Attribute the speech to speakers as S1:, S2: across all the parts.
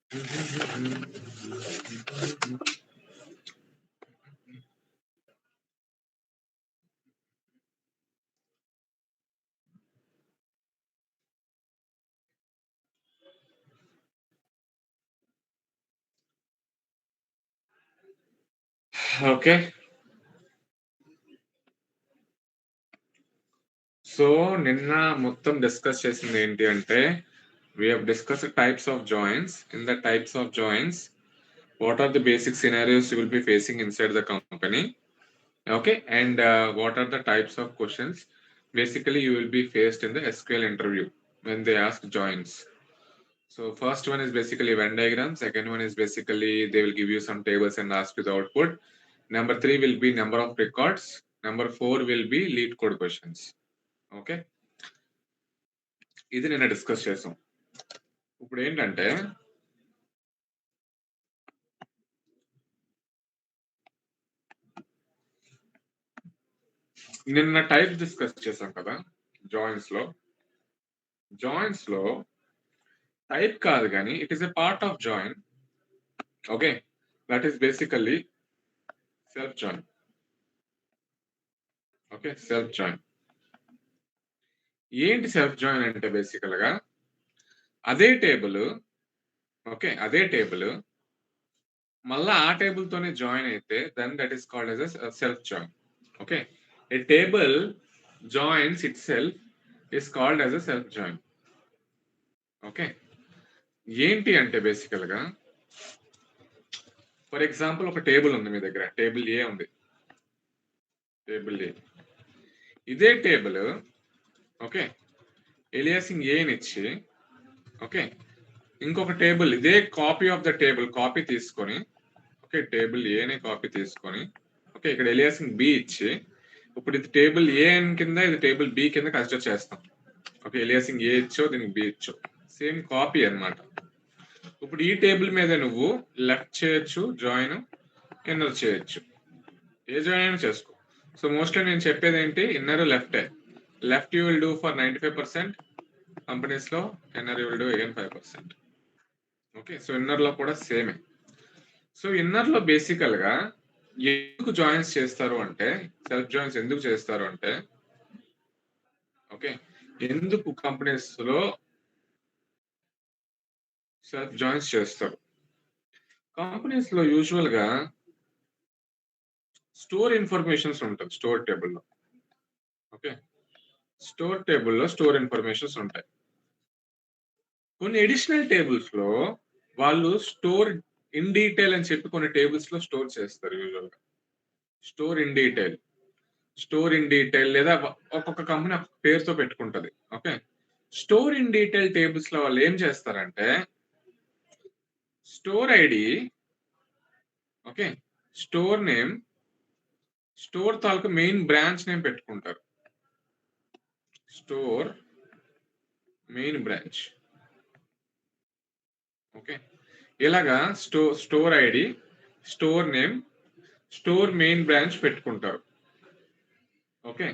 S1: Okay. So, నిన్న మొత్తం discuss చేసిందేంటి అంటే, we have discussed types of joins. In the types of joins, what are the basic scenarios you will be facing inside the company? Okay, and what are the types of questions basically you will be faced in the SQL interview when they ask joins? So first one is basically Venn diagram. Second one is basically they will give you some tables and ask you the output. Number 3 will be number of records. Number 4 will be lead code questions. Okay, ఇది నిన్న discuss చేసాం. ఇప్పుడు ఏంటంటే నిన్న type discuss చేసాం కదా joins లో type కాదు కానీ it is a part of join. Okay, that is basically self join. Okay, self join ఏంటి? సెల్ఫ్ జాయిన్ అంటే బేసికల్ గా అదే టేబుల్, ఓకే, అదే టేబుల్ మళ్ళా ఆ టేబుల్ తోనే జాయిన్ అయితే then that is called as a self join. Okay, a table joins itself is called as a self join. Okay, ఏంటి అంటే బేసికల్ గా ఫర్ ఎగ్జాంపుల్ ఒక టేబుల్ ఉంది మీ దగ్గర, టేబుల్ ఏ ఉంది, టేబుల్ ఏ. ఇదే టేబుల్ ఓకే ఎలియాసింగ్ ఏని ఇచ్చి ఓకే ఇంకొక టేబుల్ ఇదే copy of the table copy తీసుకొని ఓకే టేబుల్ ఏని కాపీ తీసుకొని ఓకే ఇక్కడ ఎలియాసింగ్ బి ఇచ్చి ఇప్పుడు ఇది టేబుల్ ఏఎన్ కింద ఇది టేబుల్ బి కింద కన్సిడర్ చేస్తాం. ఓకే, ఎలియాసింగ్ ఏ ఇచ్చో దీనికి బి ఇచ్చో సేమ్ కాపీ అన్నమాట. ఇప్పుడు ఈ టేబుల్ మీద నువ్వు లెఫ్ట్ చేయొచ్చు జాయిన్, ఇన్నర్ చేయొచ్చు, ఏ జాయిన్ అయినా చేసుకో. సో మోస్ట్లీ నేను చెప్పేది ఏంటి, ఇన్నర్ లెఫ్టే. Left you will do for 95% companies లో, inner you will do again 5%. Okay, so inner లో కూడా సేమే. సో ఇన్నర్ లో బేసికల్ గా ఎందుకు జాయిన్స్ చేస్తారు అంటే, సెల్ఫ్ జాయిన్స్ ఎందుకు చేస్తారు అంటే ఓకే ఎందుకు కంపెనీస్ లో సెల్ఫ్ జాయిన్స్ చేస్తారు? కంపెనీస్ లో యూజువల్ గా స్టోర్ ఇన్ఫర్మేషన్స్ ఉంటుంది స్టోర్ టేబుల్లో. ఓకే, స్టోర్ టేబుల్లో స్టోర్ ఇన్ఫర్మేషన్స్ ఉంటాయి. కొన్ని ఎడిషనల్ టేబుల్స్ లో వాళ్ళు స్టోర్ ఇన్ డీటెయిల్ అని చెప్పి కొన్ని టేబుల్స్ లో స్టోర్ చేస్తారు. యూజువల్ గా store in detail, store in detail లేదా ఒక్కొక్క కంపెనీ పేరుతో పెట్టుకుంటది. Okay, store in detail tables లో వాళ్ళు ఏం చేస్తారంటే store ID, okay, store name, store తాలూకు మెయిన్ బ్రాంచ్ నేమ్ పెట్టుకుంటారు. Store main branch. ఓకే, ఇలాగా store ID, store name, store main branch పెట్టుకుంటారు. ఓకే,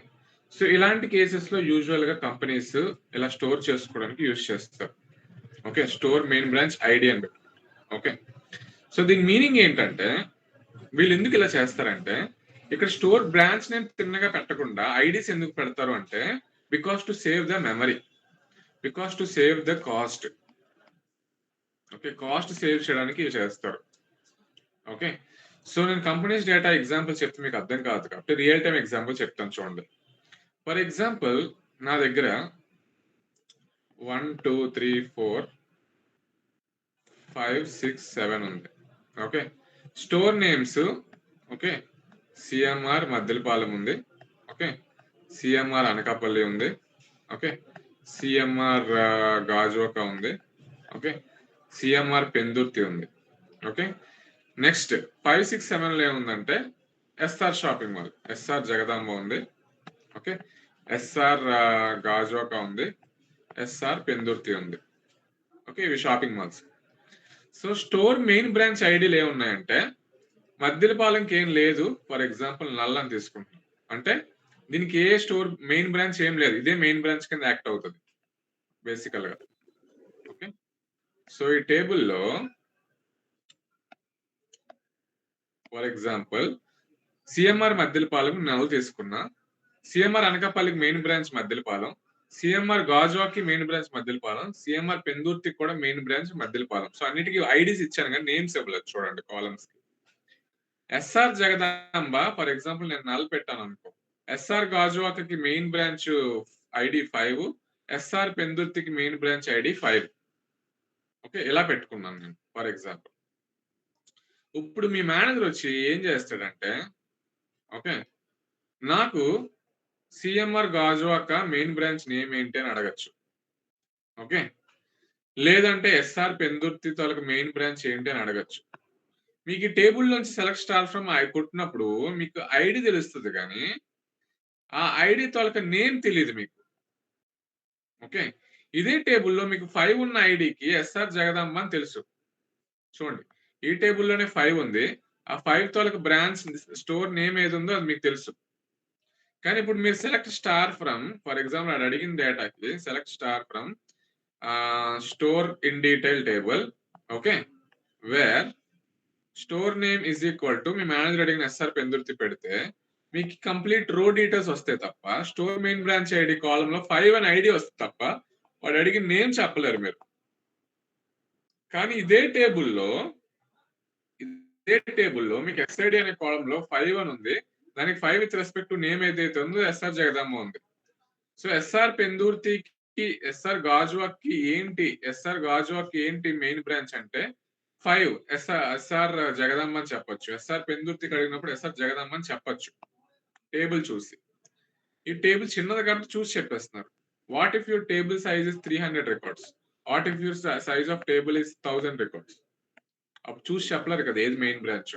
S1: సో ఇలాంటి కేసెస్ లో యూజువల్ గా కంపెనీస్ ఇలా స్టోర్ చేసుకోవడానికి యూజ్ చేస్తారు. Okay, store main branch ID అని పెట్టు. ఓకే, సో దీని మీనింగ్ ఏంటంటే వీళ్ళు ఎందుకు ఇలా చేస్తారంటే ఇక్కడ స్టోర్ బ్రాంచ్ నేమ్ తిన్నగా పెట్టకుండా ఐడీస్ ఎందుకు పెడతారు అంటే because to save the memory, because to save the cost. Okay, cost save చేయడానికి చేస్తారు. ఓకే, సో నేను కంపెనీస్ డేటా ఎగ్జాంపుల్ చెప్తే మీకు అర్థం కాదు కాబట్టి రియల్ టైం ఎగ్జాంపుల్ చెప్తాను చూడండి. ఫర్ ఎగ్జాంపుల్ నా దగ్గర 1 2 3 4 5 6 7 ఉంది. Okay, store names okay CMR Maddilapalem ఉంది. ఓకే, సిఎంఆర్ అనకాపల్లి ఉంది. ఓకే, సిఎంఆర్ గాజువాక ఉంది. ఓకే, సిఎంఆర్ పెందుర్తి ఉంది. ఓకే, నెక్స్ట్ 5 6 7 ఏముందంటే SR shopping mall, SR Jagadamba ఉంది. ఓకే, ఎస్ఆర్ గాజువాక ఉంది, ఎస్ఆర్ పెందుర్తి ఉంది. ఓకే, ఇవి shopping malls. So store main branch ఐడీలు ఏమున్నాయంటే మద్దిలపాలెంకి ఏం లేదు. ఫర్ ఎగ్జాంపుల్ నల్లని తీసుకుంటాం అంటే దీనికి ఏ స్టోర్ మెయిన్ బ్రాంచ్ ఏం లేదు, ఇదే మెయిన్ బ్రాంచ్ కింద యాక్ట్ అవుతుంది బేసికల్ గా. ఓకే, సో ఈ టేబుల్లో for example CMR Maddilapalem null తీసుకున్నా, సిఎంఆర్ అనకాపల్లికి మెయిన్ బ్రాంచ్ మద్దిలపాలెం, సిఎంఆర్ గాజువాకి మెయిన్ బ్రాంచ్ మద్దిలపాలెం, సిఎంఆర్ పెందుర్తికి కూడా మెయిన్ బ్రాంచ్ మద్దిలపాలెం. సో అన్నిటికీ ఐడీస్ ఇచ్చాను కానీ నేమ్స్ ఇవ్వలేదు. చూడండి కాలమ్స్ కి. ఎస్ఆర్ జగదాంబ ఫర్ ఎగ్జాంపుల్ నేను నల్ పెట్టాను అనుకో, ఎస్ఆర్ గాజువాకకి మెయిన్ బ్రాంచ్ ఐడి 5, ఎస్ఆర్ పెందుర్తికి మెయిన్ బ్రాంచ్ ఐడి 5. ఓకే, ఇలా పెట్టుకున్నాను నేను ఫర్ ఎగ్జాంపుల్. ఇప్పుడు మీ మేనేజర్ వచ్చి ఏం చేస్తాడంటే, ఓకే, నాకు CMR Gajuwaka main branch name ఏంటి అని అడగచ్చు. ఓకే, లేదంటే ఎస్ఆర్ పెందుర్తి తాలూకు మెయిన్ బ్రాంచ్ ఏంటి అని అడగచ్చు. మీకు ఈ టేబుల్ నుంచి సెలెక్ట్ స్టార్ ఫ్రమ్ కొట్టినప్పుడు మీకు ఐడి తెలుస్తుంది కానీ ఆ ఐడి తాలూకు నేమ్ తెలియదు మీకు. ఓకే, ఇదే టేబుల్లో మీకు 5 ఉన్న ఐడికి ఎస్ఆర్ జగదాంబ అని తెలుసు. చూడండి, ఈ టేబుల్లోనే 5 ఉంది. ఆ 5 తాలూకు బ్రాంచ్ స్టోర్ నేమ్ ఏది ఉందో అది మీకు తెలుసు. కానీ ఇప్పుడు మీరు select star from, for example అది అడిగిన డేటాకి select star from store in detail table. Okay, where store name is equal to మీ మేనేజర్ అడిగిన ఎస్ఆర్ పెందుర్తి పెడితే మీకు కంప్లీట్ రో డీటెయిల్స్ వస్తాయి తప్ప store main branch ID column లో 5 అని ఐడి వస్తుంది తప్ప వాడు అడిగిన నేమ్ చెప్పలేరు మీరు. కానీ ఇదే టేబుల్లో మీకు ఎస్ఐడి అనే కాలం లో 5 అని ఉంది. దానికి 5 విత్ రెస్పెక్ట్ టు నేమ్ ఏదైతే ఉందో ఎస్ఆర్ జగదాంబ ఉంది. సో ఎస్ఆర్ పెందుర్తికి ఎస్ఆర్ గాజువాకి ఏంటి మెయిన్ బ్రాంచ్ అంటే 5 ఎస్ఆర్ జగదాంబ అని చెప్పొచ్చు. ఎస్ఆర్ పెందుర్తికి అడిగినప్పుడు ఎస్ఆర్ జగదాంబ అని చెప్పొచ్చు టేబుల్ చూసి. ఈ టేబుల్ చిన్నది కాబట్టి చూసి చెప్పేస్తున్నారు. What if your table size is 300 records, what if your size of table is 1000 records. అప్పుడు చూసి చెప్పలేరు కదా ఏది మెయిన్ బ్రాంచ్.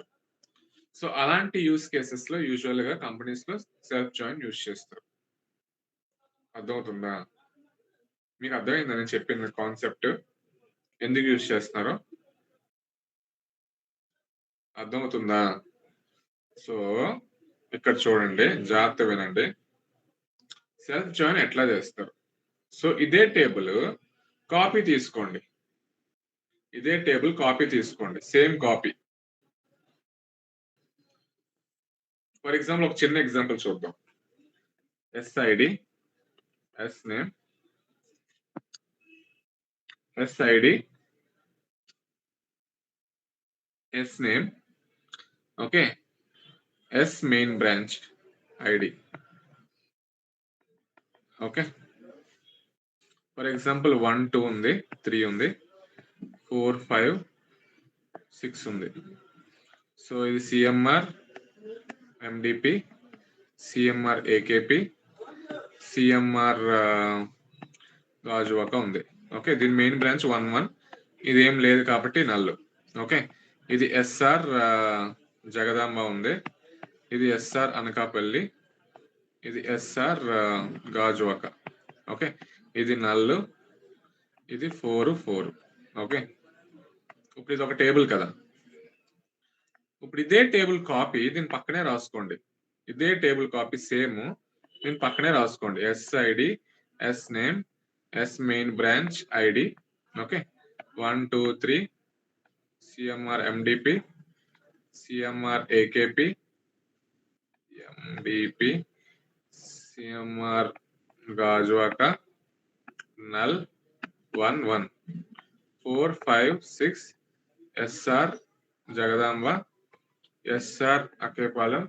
S1: సో అలాంటి యూస్ కేసెస్ లో యూజువల్ గా కంపెనీస్ లో సెల్ఫ్ జాయిన్ యూజ్ చేస్తారు. అర్థమవుతుందా? మీకు అర్థమైందా నేను చెప్పిన కాన్సెప్ట్ ఎందుకు యూజ్ చేస్తున్నారో? అర్థమవుతుందా? సో ఇక్కడ చూడండి, జాగ్రత్త వినండి. సెల్ఫ్ జాయిన్ ఎట్లా చేస్తారు? సో ఇదే టేబుల్ కాపీ తీసుకోండి, సేమ్ కాపీ. ఫర్ ఎగ్జాంపుల్ ఒక చిన్న ఎగ్జాంపుల్ చూద్దాం. SID, S name, okay, S main branch ID. Okay, for example 1, 2 ఉంది, 3 ఉంది, 4, 5, 6 ఉంది. సో ఇది CMR MDP, CMR AKP, CMR Gajuwaka ఉంది. ఓకే, దీని మెయిన్ బ్రాంచ్ 1, 1. ఇది ఏం లేదు కాబట్టి నల్లు. ఓకే, ఇది ఎస్ఆర్ జగదాంబ ఉంది, ఇది ఎస్ఆర్ అనకాపల్లి, ఇది ఎస్ఆర్ గాజువాక. ఓకే, ఇది నల్లు, ఇది 4, 4. ఓకే, ఇప్పుడు ఇది ఒక టేబుల్ కదా. ఇప్పుడు ఇదే టేబుల్ కాపీ దీని పక్కనే రాసుకోండి. ఇదే టేబుల్ కాపీ సేమ్ దీని పక్కనే రాసుకోండి. SID, S name, S main branch ID. Okay, 1, 2, 3 CMR MDP, CMR AKP, MDP, CMR Gajuwaka, null 1, 1, 4, 5, 6 SR Jagadamba, SR Akepalem,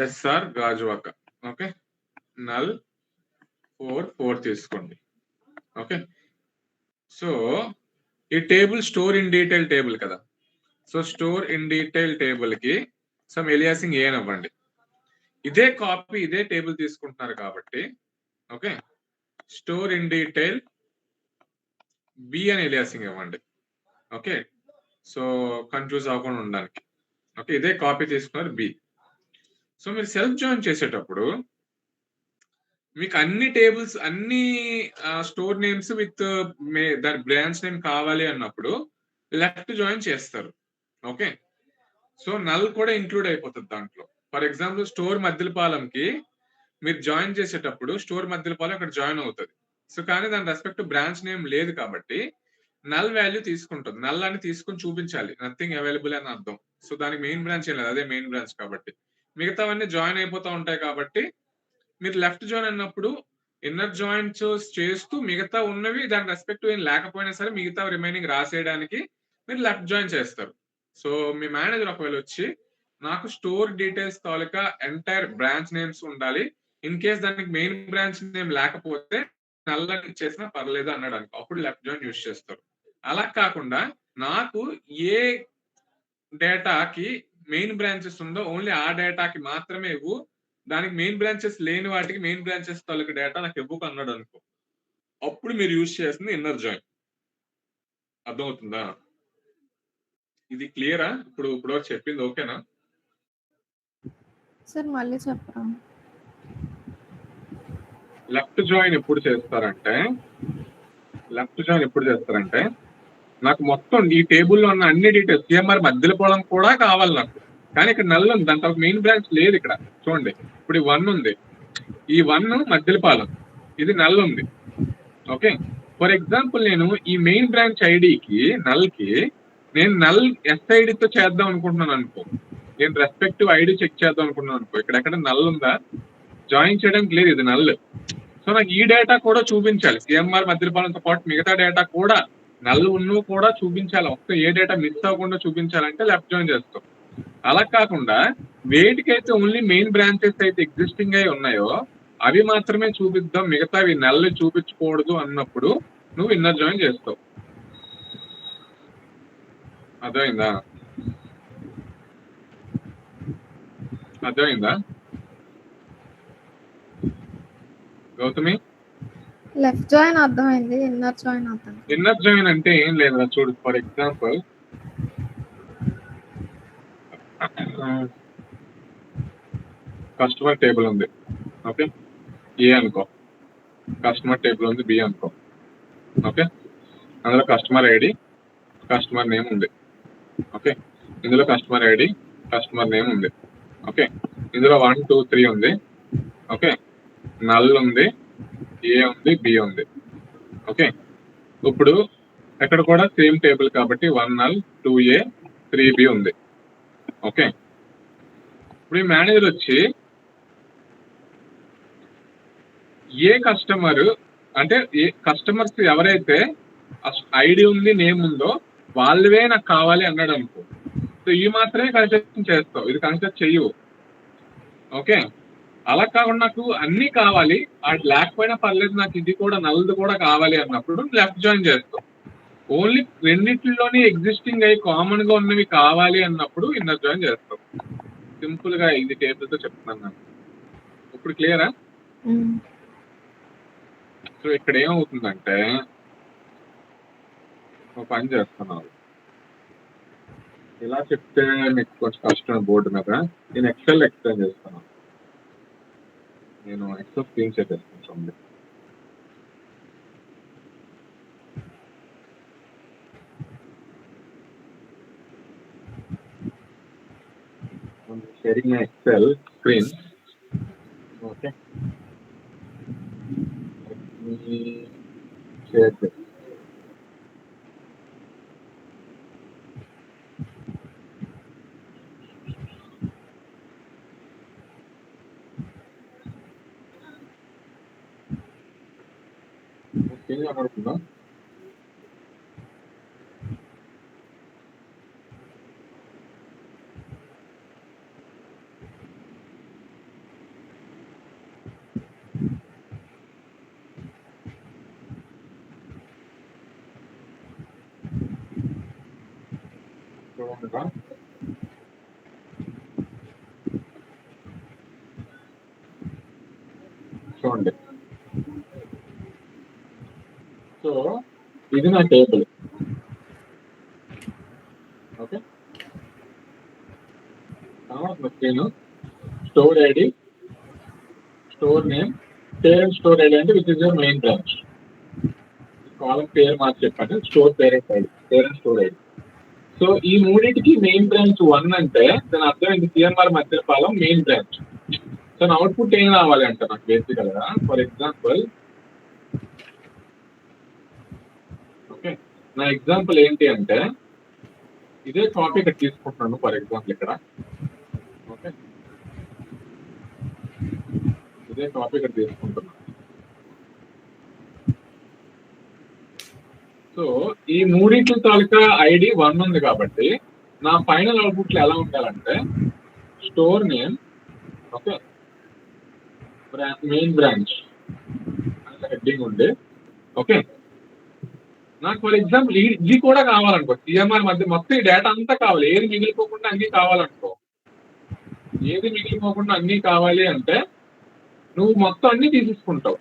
S1: SR Gajuwaka. Okay, null 4, 4 తీసుకోండి. ఓకే, సో ఈ table store in detail table కదా. So store in detail table కి some aliasing A అవ్వండి. ఇదే copy ఇదే table తీసుకుంటున్నారు కాబట్టి okay, store in detail B అని ఎలియాసింగ్ ఇవ్వండి. ఓకే, సో కన్ఫ్యూజ్ అవ్వకుండా ఉండడానికి. ఓకే, ఇదే కాపీ తీసుకున్నారు బి. సో మీరు సెల్ఫ్ జాయిన్ చేసేటప్పుడు మీకు అన్ని టేబుల్స్ అన్ని స్టోర్ నేమ్స్ విత్ దాని బ్రాంచ్ నేమ్ కావాలి అన్నప్పుడు లెఫ్ట్ జాయిన్ చేస్తారు. ఓకే, సో నల్ కూడా ఇంక్లూడ్ అయిపోతుంది దాంట్లో. ఫర్ ఎగ్జాంపుల్ స్టోర్ మద్దిలపాలెంకి మీరు జాయిన్ చేసేటప్పుడు స్టోర్ మద్దిలపాలెం అక్కడ జాయిన్ అవుతుంది. సో కానీ దాని రెస్పెక్ట్ బ్రాంచ్ నేమ్ లేదు కాబట్టి నల్ వాల్యూ తీసుకుంటుంది. నల్ అని తీసుకుని చూపించాలి, నథింగ్ అవైలబుల్ అని అర్థం. సో దానికి మెయిన్ బ్రాంచ్ ఏం లేదు, అదే మెయిన్ బ్రాంచ్ కాబట్టి. మిగతావన్నీ జాయిన్ అయిపోతూ ఉంటాయి కాబట్టి మీరు లెఫ్ట్ జాయిన్ అన్నప్పుడు ఇన్నర్ జాయింట్స్ చేస్తూ మిగతా ఉన్నవి దాని రెస్పెక్టివ్ ఏం లేకపోయినా సరే మిగతా రిమైనింగ్ రాసేయడానికి మీరు లెఫ్ట్ జాయిన్ చేస్తారు. సో మీ మేనేజర్ ఒకవేళ వచ్చి నాకు స్టోర్ డీటెయిల్స్ తాలూకా ఎంటైర్ బ్రాంచ్ నేమ్స్ ఉండాలి, ఇన్ కేస్ దానికి మెయిన్ బ్రాంచ్ నేమ్ లేకపోతే నల్లని ఇచ్చేసినా పర్లేదు అన్నాడు అనుకో, అప్పుడు లెఫ్ట్ జాయిన్ యూజ్ చేస్తారు. అలా కాకుండా నాకు ఏ డేటాకి మెయిన్ బ్రాంచెస్ ఉందో ఓన్లీ ఆ డేటాకి మాత్రమే ఇవ్వు, దానికి మెయిన్ బ్రాంచెస్ లేని వాటికి మెయిన్ బ్రాంచెస్ తాలూకు డేటా నాకు ఇవ్వకు అన్నాడు అనుకో, అప్పుడు మీరు యూజ్ చేస్తుంది ఇన్నర్ జాయిన్. అర్థమవుతుందా? ఇది క్లియరా? ఇప్పుడు చెప్పింది ఓకేనా?
S2: సార్ మళ్ళీ చెప్పరా?
S1: లెఫ్ట్ జాయిన్ ఎప్పుడు చేస్తారంటే నాకు మొత్తం ఈ టేబుల్లో ఉన్న అన్ని డీటెయిల్స్ సిఎంఆర్ మధ్యలో పోవడం కూడా కావాలి నాకు, కానీ ఇక్కడ నల్ ఉంది, దాంట్లో మెయిన్ బ్రాంచ్ లేదు. ఇక్కడ చూడండి, ఇప్పుడు ఈ 1 ఉంది, ఈ 1 మధ్యలపాలెం, ఇది నల్ ఉంది. ఓకే, ఫర్ ఎగ్జాంపుల్ నేను ఈ మెయిన్ బ్రాంచ్ ఐడికి నల్కి నేను నల్ ఎస్ఐడితో చేద్దాం అనుకుంటున్నాను అనుకో, నేను రెస్పెక్టివ్ ఐడి చెక్ చేద్దాం అనుకుంటున్నాను అనుకో, ఇక్కడెక్కడ నల్ ఉందా? జాయిన్ చేయడానికి లేదు, ఇది నల్. సో నాకు ఈ డేటా కూడా చూపించాలి, సిఎంఆర్ మధ్యలపాలెంతో పాటు మిగతా డేటా కూడా నల్ ఉన్ను కూడా చూపించాలి. ఒక్క ఏ డేటా మిస్ అవ్వకుండా చూపించాలంటే లెఫ్ట్ జాయిన్ చేస్తాం. అలా కాకుండా వేటికైతే ఓన్లీ మెయిన్ బ్రాంచెస్ అయితే ఎగ్జిస్టింగ్ అయి ఉన్నాయో అవి మాత్రమే చూపిద్దాం, మిగతావి నల్ చూపించకూడదు అన్నప్పుడు నువ్వు ఇన్నర్ జాయిన్ చేస్తావు. అర్థమైందా? గౌతమి?
S2: లెఫ్ట్ జాయిన్ అర్థమైంది, ఇన్నర్ జాయిన్ అర్థం.
S1: ఇన్నర్ జాయిన్ అంటే ఏం లేదు, చూడు, ఫర్ ఎగ్జాంపుల్ కస్టమర్ టేబుల్ ఉంది, ఓకే, ఏ అనుకో, కస్టమర్ టేబుల్ ఉంది బి అనుకో, ఓకే, అందులో కస్టమర్ ఐడి కస్టమర్ నేమ్ ఉంది, ఓకే, ఇందులో కస్టమర్ ఐడి కస్టమర్ నేమ్ ఉంది, ఓకే, ఇందులో 1 2 3 ఉంది, ఓకే, నల్ ఉంది, ఏ ఉంది, బి ఉంది, ఓకే. ఇప్పుడు ఎక్కడ కూడా సేమ్ టేబుల్ కాబట్టి 1 నల్ 2A 3B ఉంది, ఓకే. ఇప్పుడు ఈ మేనేజర్ వచ్చి ఏ కస్టమర్ అంటే ఏ కస్టమర్స్ ఎవరైతే ఐడి ఉంది నేమ్ ఉందో వాళ్ళవే నాకు కావాలి అన్నాడు అనుకో, సో ఇవి మాత్రమే కన్స్ట్రక్షన్ చేస్తావు, ఇది కన్స్ట్రక్ట్ చెయ్యవు, ఓకే. అలా కాకుండా నాకు అన్ని కావాలి, అది లేకపోయినా పర్లేదు, నాకు ఇది కూడా నల్ది కూడా కావాలి అన్నప్పుడు లెఫ్ట్ జాయిన్ చేస్తావు. ఓన్లీ రెండింటిలోనే ఎగ్జిస్టింగ్ అయ్యి కామన్ గా ఉన్నవి కావాలి అన్నప్పుడు ఇన్నర్ జాయిన్ చేస్తావు. సింపుల్ గా ఇది టేబుల్ తో చెప్తున్నాను నాకు. ఇప్పుడు క్లియరా? సో ఇక్కడ ఏమవుతుందంటే ఒక పని చేస్తున్నావు, ఇలా చెప్తే మీకు కొంచెం కష్టం బోర్డు మీద, నేను ఎక్సెల్ ఎక్స్ప్లెయిన్ చేస్తున్నాను. నేను ఎక్సెల్ స్క్రీన్ షేర్ చేస్తాను చూడండి. sharing my Excel screen. Okay. Let me share this. Okay, అడుగుతున్నా. చూడండి, సో ఇది నా టేబుల్. ఓకే, నేను store ID, store name, parent store ID అంటే which is your main branch. Column పేరు మార్చి చెప్పండి, store parent ID, parent store ID. So ఈ మూడింటికి మెయిన్ బ్రాంచ్ 1 అంటే దాని అర్థం ఇది CMR Madhyapalem main branch. So నా అవుట్పుట్ ఏం రావాలి అంటే నాకు బేసికల్ గా, ఫర్ ఎగ్జాంపుల్, ఓకే, నా ఎగ్జాంపుల్ ఏంటి అంటే ఇదే కాపీ ఇక్కడ తీసుకుంటున్నాను ఫర్ ఎగ్జాంపుల్ ఇక్కడ. ఓకే, ఇదే కాపీ ఇక్కడ తీసుకుంటున్నాను. సో ఈ మూడింటి తాలూకా ఐడి 1 ఉంది కాబట్టి నా ఫైనల్ అవుట్పుట్ ఎలా ఉండాలంటే store name, okay, main branch అంటే హెడ్డింగ్ ఉంది. ఓకే, నాకు ఫర్ ఎగ్జాంపుల్ ఇది కూడా కావాలనుకో, సిఎంఆర్ మధ్య మొత్తం ఈ డేటా అంతా కావాలి, ఏది మిగిలిపోకుండా అన్ని కావాలనుకో. ఏది మిగిలిపోకుండా అన్ని కావాలి అంటే నువ్వు మొత్తం అన్ని తీసేసుకుంటావు.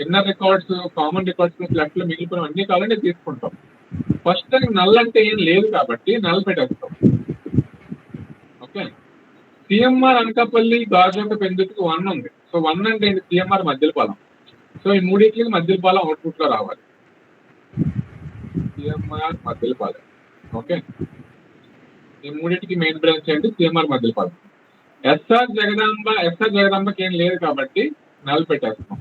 S1: Inner records, common records, left లో మిగిలిపోయిన అన్ని కావాలంటే తీసుకుంటావు. ఫస్ట్ దానికి నల్ అంటే ఏం లేదు కాబట్టి నల్ పెట్టేస్తావు. ఓకే, సిఎంఆర్ అనకాపల్లి గాజువాక పెందుకు 1 ఉంది. సో 1 అంటే ఏంటి? సిఎంఆర్ మధ్యలపాలెం. సో ఈ మూడింటికి మధ్యలపాలెం అవుట్పుట్ లో రావాలి. సిఎంఆర్ మధ్యలపాలెం. ఓకే, ఈ మూడింటికి మెయిన్ బ్రాంచ్ ఏంటి? సిఎంఆర్ మధ్యలపాలెం. ఎస్ఆర్ జగదాంబకి ఏం లేదు కాబట్టి నల్ పెట్టేస్తాం.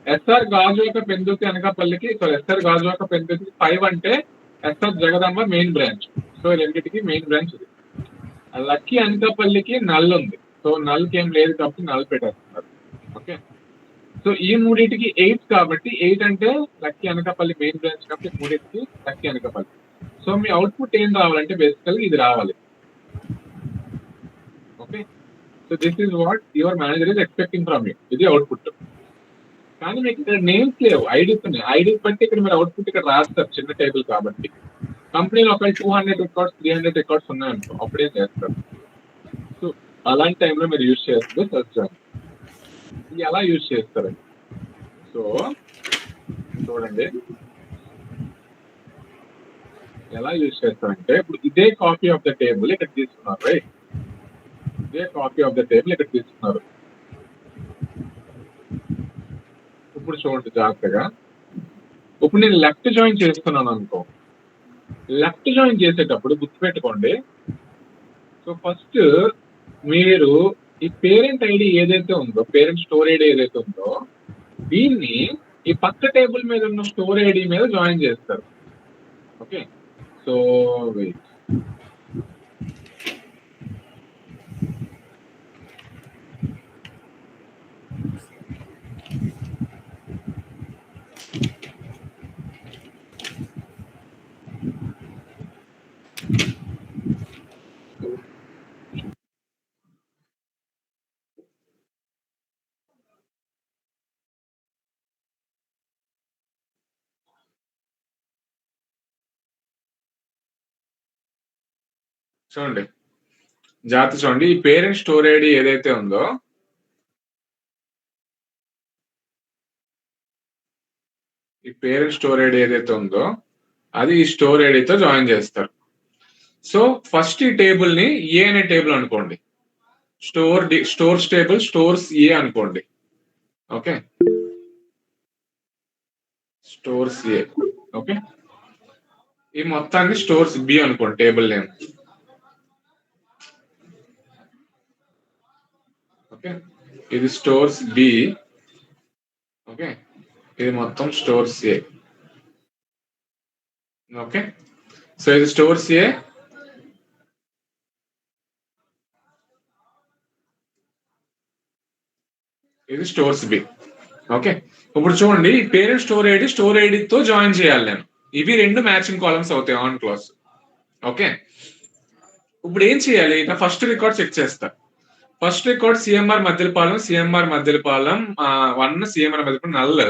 S1: ఎస్ఆర్ గాజువాక పెందుకి అనకాపల్లికి, సో ఎస్ఆర్ గాజువాక పెందుకి 5 అంటే SR Jagadamba main branch. So రెండింటికి మెయిన్ బ్రాంచ్ ఇది. లక్కీ అనకాపల్లికి నల్ ఉంది. సో నల్కి ఏం లేదు కాబట్టి నల్ పెట్టేస్తున్నారు. ఓకే, సో ఈ మూడింటికి 8 కాబట్టి 8 అంటే లక్కీ అనకాపల్లి మెయిన్ బ్రాంచ్ కాబట్టి మూడింటికి లక్కీ అనకాపల్లి. సో మీ అవుట్పుట్ ఏం రావాలంటే బేసికల్గా ఇది రావాలి. Okay, so this is what your manager is expecting from you. ఇది అవుట్పుట్. కానీ మీకు ఇక్కడ నేమ్స్ లేవు, ఐడీస్ ఉన్నాయి. ఐడీస్ బట్టి ఇక్కడ మీరు అవుట్పుట్ ఇక్కడ రాస్తారు, చిన్న టేబుల్ కాబట్టి. కంపెనీలో ఒక 200 రికార్డ్స్ 300 రికార్డ్స్ ఉన్నాయనుకో, అప్పుడే చేస్తారు. సో అలాంటి టైంలో మీరు యూజ్ చేస్తారు సర్చ్ జార్. ఇది ఎలా యూజ్ చేస్తారండి? సో చూడండి ఎలా యూజ్ చేస్తారంటే, ఇప్పుడు ఇదే కాపీ ఆఫ్ ద టేబుల్ ఇక్కడ తీసుకున్నారు, రైట్? ఇదే కాపీ ఆఫ్ ద టేబుల్ ఇక్కడ తీసుకున్నారు. ఇప్పుడు చూడండి జాగ్రత్తగా. ఇప్పుడు నేను లెఫ్ట్ జాయిన్ చేస్తున్నాను అనుకో. లెఫ్ట్ జాయిన్ చేసేటప్పుడు గుర్తుపెట్టుకోండి. సో ఫస్ట్ మీరు ఈ పేరెంట్ ఐడి ఏదైతే ఉందో, పేరెంట్ స్టోర్ ఐడి ఏదైతే ఉందో, దీన్ని ఈ పక్క టేబుల్ మీద ఉన్న స్టోర్ ఐడి మీద జాయిన్ చేస్తారు. Okay, so wait. చూడండి జాగ్రత్త చూడండి. ఈ పేరెంట్ స్టోర్ ఐడి ఏదైతే ఉందో, ఈ పేరెంట్ స్టోర్ ఐడి ఏదైతే ఉందో అది ఈ స్టోర్ ఐడితో జాయిన్ చేస్తారు. సో ఫస్ట్ ఈ టేబుల్ ని ఏ అనే టేబుల్ అనుకోండి. స్టోర్స్ టేబుల్ స్టోర్స్ ఏ అనుకోండి. ఓకే, స్టోర్స్ ఏ. ఓకే, ఈ మొత్తాన్ని స్టోర్స్ బి అనుకోండి టేబుల్ నేమ్. ఓకే, ఇది స్టోర్స్ బి. ఓకే, ఇది మొత్తం స్టోర్స్ ఏ. ఓకే, సో ఇది స్టోర్స్ ఏ, ఇది స్టోర్స్ బి. ఓకే, ఇప్పుడు చూడండి పేరెంట్ స్టోర్ ఐడితో జాయిన్ చేయాలి నేను. ఇవి రెండు మ్యాచింగ్ కాలమ్స్ అవుతాయి ఆన్ క్లాస్. ఓకే, ఇప్పుడు ఏం చేయాలి? నా ఫస్ట్ రికార్డ్ చెక్ చేస్తా. First record CMR Madhyalapalem 1 CMR Madhyalapalem null.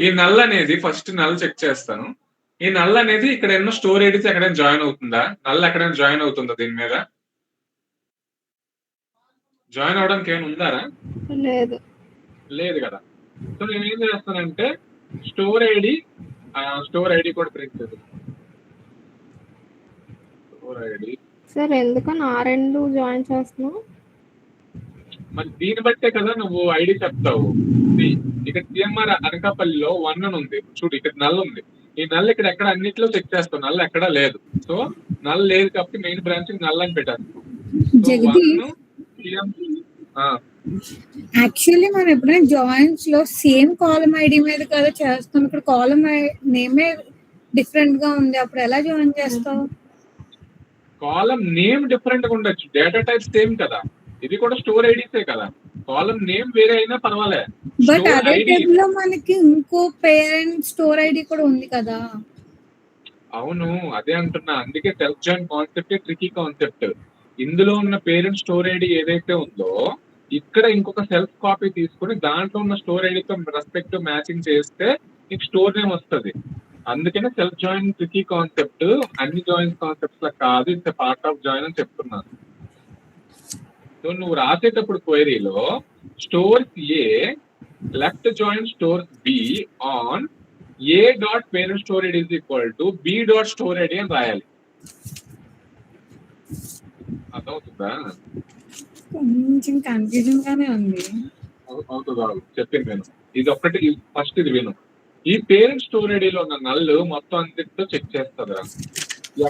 S1: ఈ నల్ అనేది ఫస్ట్ నల్ చెక్ చేస్తాను. ఈ నల్ అనేది ఇక్కడ ఎన్నో స్టోర్ ఐడితో ఎక్కడైనా జాయిన్ అవుతుందా? నల్ ఎక్కడైనా జాయిన్ అవుతుందా? దీని మీద జాయిన్ అవడానికి ఏమైనా ఉందారా? లేదు కదా. సో నేను ఏం చేస్తానంటే స్టోర్ ఐడి కూడా ప్రింట్ చేస్తాను. స్టోర్ ఐడి
S2: సార్ ఎందుకని ఆ రెండు జాయిన్ చేస్తున్నావు?
S1: మరి దీన్ని బట్టే కదా నువ్వు ఐడి చెప్తావు. ఇక్కడ సిఎంఆర్ అనకాపల్లిలో 1 అని ఉంది చూడు, ఇక్కడ నల్ ఉంది. ఈ నల్ ఇక్కడ ఎక్కడ అన్నిట్లో చెక్ చేస్తావు, నల్ ఎక్కడా లేదు. సో నల్ లేదు కాబట్టి మెయిన్ బ్రాంచ్ నల్ అని పెట్టేస్తాం.
S3: యాక్చువల్లీ మనం ఎప్పుడైనా జాయిన్స్ లో సేమ్ కాలమ్ ఐడి మీద కదా చేస్తాం. ఇక్కడ కాలమ్ నేమే డిఫరెంట్ గా ఉంది, అప్పుడు ఎలా జాయిన్ చేస్తావు?
S1: కాలం నేమ్ డిఫరెంట్ గా ఉండొచ్చు, డేటా టైప్ సేమ్ కదా, ఇది కూడా స్టోర్ ఐడీసే కదా, కాలం నేమ్ వేరే అయినా పర్వాలే.
S3: బట్
S1: స్టోర్
S3: అదే
S1: ఐడి
S3: టేబుల్ లో మనకి ఇంకో పేరెంట్ స్టోర్ ఐడి కూడా ఉంది కదా.
S1: అవును అదే అంటున్నా, అందుకే self join concept tricky concept. ఇందులో ఉన్న పేరెంట్ స్టోర్ ఐడి ఏదైతే ఉందో ఇక్కడ ఇంకొక సెల్ఫ్ కాపీ తీసుకుని దాంట్లో ఉన్న స్టోర్ ఐడితో రెస్పెక్టివ్ మ్యాచింగ్ చేస్తే నీకు స్టోర్ నేమ్ వస్తుంది. అందుకనే సెల్ఫ్ జాయిన్ ట్రికీ కాన్సెప్ట్, అన్ని జాయిన్ కాన్సెప్ట్స్ లా కాదు, ఇట్స్ పార్ట్ ఆఫ్ జాయిన్ అని చెప్తున్నాను. సో నువ్వు రాసేటప్పుడు క్వైరీలో stores A left join stores B on A dot parent store ID is equal to B dot store ID అని రాయాలి. అర్థమవుతుందా?
S3: కొంచెం కన్ఫ్యూజన్ గానే ఉంది.
S1: అవుతుందా? చెప్పింది విను, ఇది ఒక్కటి ఫస్ట్ ఇది విను. ఈ పేరెంట్ స్టోర్ ఐడిలో ఉన్న నల్లు మొత్తం అంతటితో చెక్ చేస్తుందా,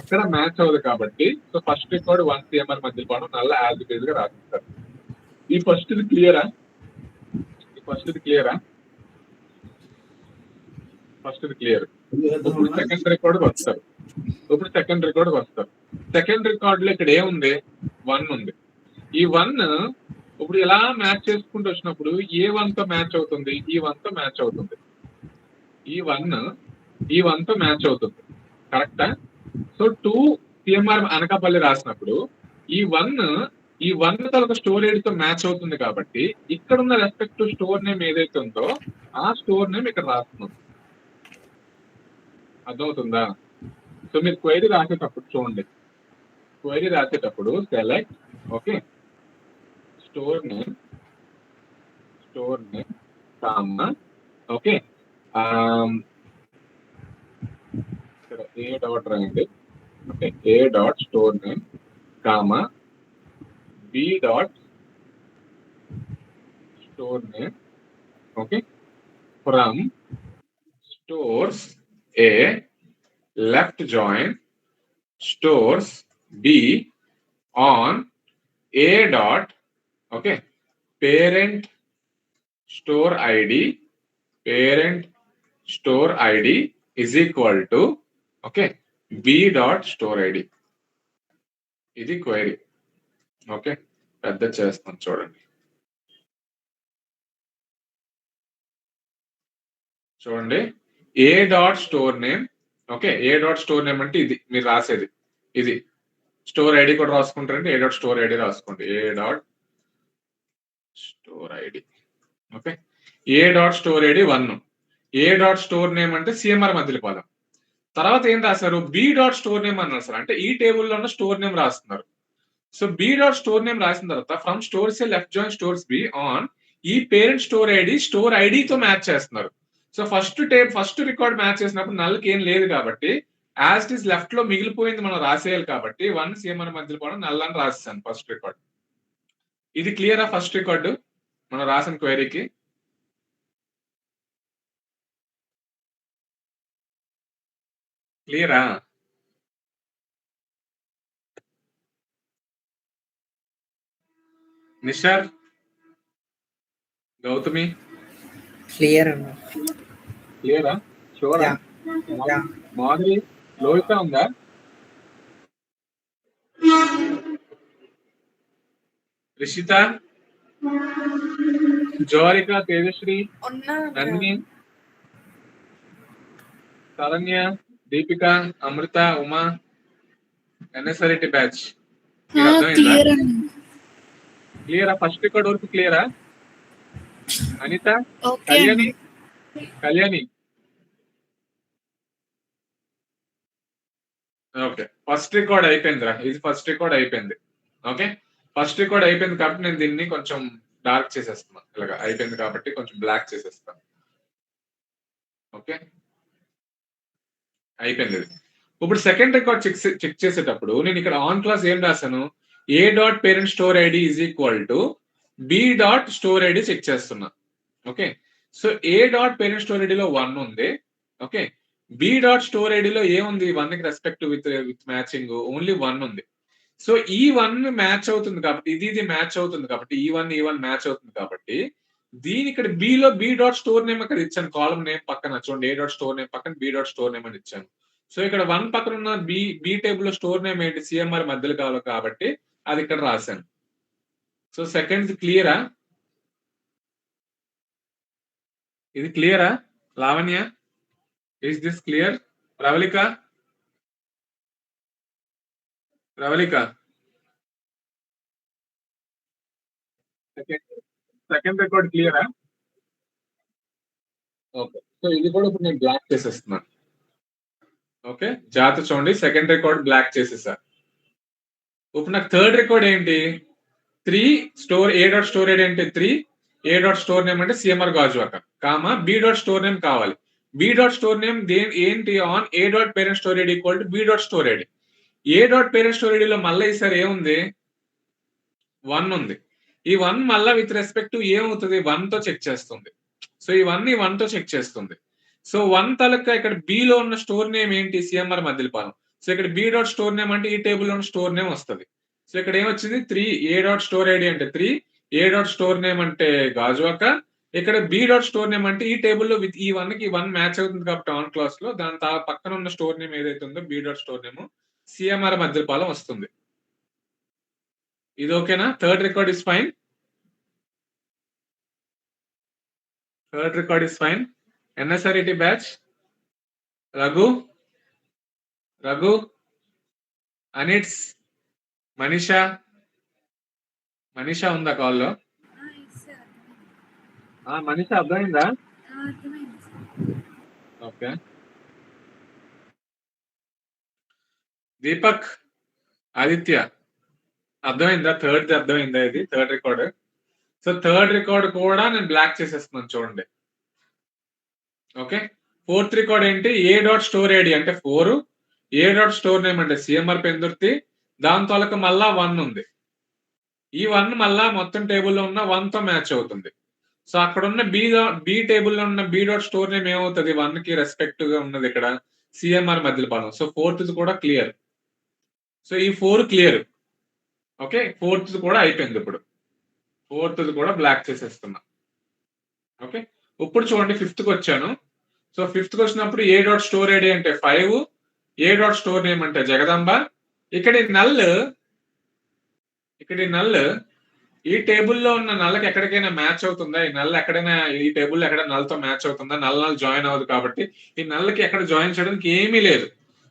S1: ఎక్కడ మ్యాచ్ అవ్వదు కాబట్టి. సో ఫస్ట్ రికార్డ్ 1 CMR మధ్య పడడం నల్ల యాజ్ ఇట్ ఈజ్ గా రాసిస్తారు. ఈ ఫస్ట్ ఇది క్లియరా? ఫస్ట్ ఇది క్లియర్. ఇప్పుడు సెకండ్ రికార్డ్ వస్తారు. సెకండ్ రికార్డ్ లో ఇక్కడ ఏముంది? 1 ఉంది. ఈ 1 ఇప్పుడు ఇలా మ్యాచ్ చేసుకుంటూ వచ్చినప్పుడు ఏ 1 తో మ్యాచ్ అవుతుంది, ఈ 1 తో మ్యాచ్ అవుతుంది, ఈ 1 తో మ్యాచ్ అవుతుంది, కరెక్టా? సో 2 CMR అనకాపల్లి రాసినప్పుడు ఈ 1 తో స్టోర్ ఐడితో మ్యాచ్ అవుతుంది కాబట్టి ఇక్కడ ఉన్న రెస్పెక్టివ్ స్టోర్ నేమ్ ఏదైతే ఉందో ఆ స్టోర్ నేమ్ ఇక్కడ రాస్తున్నాం. అర్థమవుతుందా? సో మీరు క్వైరీ రాసేటప్పుడు చూడండి, క్వైరీ రాసేటప్పుడు select okay store name comma okay ఇక్కడ ఏ డాట్ రాయండి. Okay A dot store name comma B dot store name okay from stores A left join stores B on A dot okay parent store ID is equal to okay B dot store ID. ఇది query. Okay పెద్ద చేస్తాను చూడండి. A dot store name okay A dot store name అంటే ఇది మీరు రాసేది, ఇది store ID కూడా రాసుకుంటారండి. ఏ డాట్ స్టోర్ ఐడి రాసుకోండి. ఏ dot store ID okay A dot store ID 1. A dot store name అంటే సిఎంఆర్ మధ్యలపాలెం. తర్వాత ఏం రాశారు? బి డాట్ స్టోర్ నేమ్ అని రాశారు, అంటే ఈ టేబుల్లో ఉన్న స్టోర్ నేమ్ రాస్తున్నారు. So B dot store name రాసిన తర్వాత from stores A left join stores B on ఈ పేరెంట్ స్టోర్ ఐడితో మ్యాచ్ చేస్తున్నారు. సో ఫస్ట్ రికార్డ్ మ్యాచ్ చేసినప్పుడు నల్కి ఏం లేదు కాబట్టి యాజ్ ఇట్ ఈస్ లెఫ్ట్ లో మిగిలిపోయింది మనం రాసేయాలి కాబట్టి 1 CMR మధ్యలో కూడా నల్ అని రాస్తాను ఫస్ట్ రికార్డ్. ఇది క్లియరా? ఫస్ట్ రికార్డు మనం రాసిన క్వైరీకి క్లియరా? నిషార్, గౌతమి క్లియరా? షూరా? మాధురి, లోహిత ఉందా? రిషిత, జోరిక, తేజశ్రీ, నందిని, శరణ్య, దీపిక, అమృత, ఉమా, ఎన్ఎస్ఆర్టీ బ్యాచ్ క్లియరా? ఫస్ట్ రికార్డ్ వరకు క్లియరా? Anitha, Kalyani okay first record అయిపోయిందిరా. ఇది ఫస్ట్ రికార్డ్ అయిపోయింది. ఓకే ఫస్ట్ రికార్డ్ అయిపోయింది కాబట్టి నేను దీన్ని కొంచెం డార్క్ చేసేస్తున్నాను. ఇలాగా అయిపోయింది కాబట్టి కొంచెం బ్లాక్ చేసేస్తాను. ఓకే అయిపోయింది ఇది. ఇప్పుడు సెకండ్ రికార్డ్ చెక్ చేసేటప్పుడు నేను ఇక్కడ ఆన్ క్లాస్ ఏం రాశాను? A dot parent store ID is equal to B dot store ID check చేస్తున్నా. Okay so A dot parent store ఐడిలో 1 ఉంది. ఓకే బి డాట్ స్టోర్ ఐడిలో ఏముంది? 1 కి రెస్పెక్ట్ విత్ మ్యాచింగ్ ఓన్లీ 1 ఉంది. సో ఈ 1 మ్యాచ్ అవుతుంది కాబట్టి ఇది మ్యాచ్ అవుతుంది కాబట్టి ఈ 1 మ్యాచ్ అవుతుంది కాబట్టి దీని ఇక్కడ below B dot store name అక్కడ ఇచ్చాను. కాలం నేమ్ పక్కన చూడండి, ఏ డాట్ స్టోర్ నేమ్ పక్కన బి డాట్ స్టోర్ నేమ్ అని ఇచ్చాను. సో ఇక్కడ 1 పక్కన ఉన్న బి టేబుల్ లో స్టోర్ నేమ్ ఏంటి, సిఎంఆర్ మధ్యలో కావాలి కాబట్టి అది ఇక్కడ రాశాను. సో సెకండ్ క్లియరా? ఇది క్లియరా Lavanya? Is this clear? Pravallika second record క్లియరా? ఓకే, సో ఇది కూడా ఇప్పుడు నేను బ్లాక్ చేసేస్తున్నాను. ఓకే, జాగ్రత్త చూడండి, సెకండ్ రికార్డ్ బ్లాక్ చేసేసా. ఇప్పుడు నాకు థర్డ్ రికార్డ్ ఏంటి, 3 store A dot store ID అంటే 3, ఏ డాట్ స్టోర్ నేమ్ అంటే CMR Gajuwaka, comma B dot store name కావాలి. బి డాట్ స్టోర్ నేమ్ ఏంటి, on A dot parent store ID equal to B dot store ID. A dot parent store ఐడిలో మళ్ళీ ఈసారి ఏముంది, 1 ఉంది. ఈ 1 మళ్ళా విత్ రెస్పెక్ట్ టు ఏమవుతుంది, 1 తో చెక్ చేస్తుంది. సో ఈ 1 తో చెక్ చేస్తుంది. సో 1 తలక ఇక్కడ బి లో ఉన్న స్టోర్ నేమ్ ఏంటి, సిఎంఆర్ మధ్యపాలెం. సో ఇక్కడ బి డాట్ స్టోర్ నేమ్ అంటే ఈ టేబుల్ లో ఉన్న స్టోర్ నేమ్ వస్తుంది. సో ఇక్కడ ఏమొచ్చింది, 3 ఏ డాట్ స్టోర్ ఐడి అంటే 3, ఏ డాట్ స్టోర్ నేమ్ అంటే గాజువాక. ఇక్కడ బి డాట్ స్టోర్ నేమ్ అంటే ఈ టేబుల్లో విత్ ఈ 1 కి 1 మ్యాచ్ అవుతుంది కాబట్టి ఆన్ క్లాస్ లో దాని పక్కన ఉన్న స్టోర్ నేమ్ ఏదైతే ఉందో B dot store name CMR Madhyapalem వస్తుంది. ఇది ఓకేనా? Third record is fine. Third record is fine. NSRET batch Raghu, ANITS, Manisha ఉందా కాల్లో? మనీషా అర్థమైందా? ఓకే, దీపక్, ఆదిత్య అర్థమైందా? అర్థమైందా? ఇది third record. So third record కూడా నేను బ్లాక్ చేసేస్తున్నాను చూడండి. ఓకే, ఫోర్త్ రికార్డ్ ఏంటి, ఏ డాట్ స్టోర్ ఐడి అంటే 4, ఏ డాట్ స్టోర్ నేమ్ అంటే సిఎంఆర్ పెందుర్తి, దాని తొలక మళ్ళా 1 ఉంది. ఈ 1 మళ్ళా మొత్తం టేబుల్లో ఉన్న 1 తో మ్యాచ్ అవుతుంది. సో అక్కడ ఉన్న బి టేబుల్లో ఉన్న బి డాట్ స్టోర్ నేమ్ ఏమవుతుంది, 1 కి రెస్పెక్ట్ గా ఉన్నది ఇక్కడ సిఎంఆర్ మధ్యపాలెం. సో ఫోర్త్ కూడా క్లియర్. సో ఈ 4 క్లియర్. ఓకే, ఫోర్త్ కూడా అయిపోయింది. ఇప్పుడు ఫోర్త్ కూడా బ్లాక్ చేసేస్తున్నా. ఓకే, ఇప్పుడు చూడండి ఫిఫ్త్ కి వచ్చాను. సో ఫిఫ్త్ కి వచ్చినప్పుడు ఏ డాట్ స్టోర్ ఐడి అంటే 5, ఏ డాట్ స్టోర్ నేమ్ అంటే జగదంబ. ఇక్కడ నల్ ఈ టేబుల్లో ఉన్న నల్లకి ఎక్కడికైనా మ్యాచ్ అవుతుందా, ఈ నల్ ఎక్కడైనా ఈ టేబుల్లో ఎక్కడ నల్తో మ్యాచ్ అవుతుందా, నల్ జాయిన్ అవ్వదు కాబట్టి ఈ నల్లకి ఎక్కడ జాయిన్ చేయడానికి ఏమీ లేదు.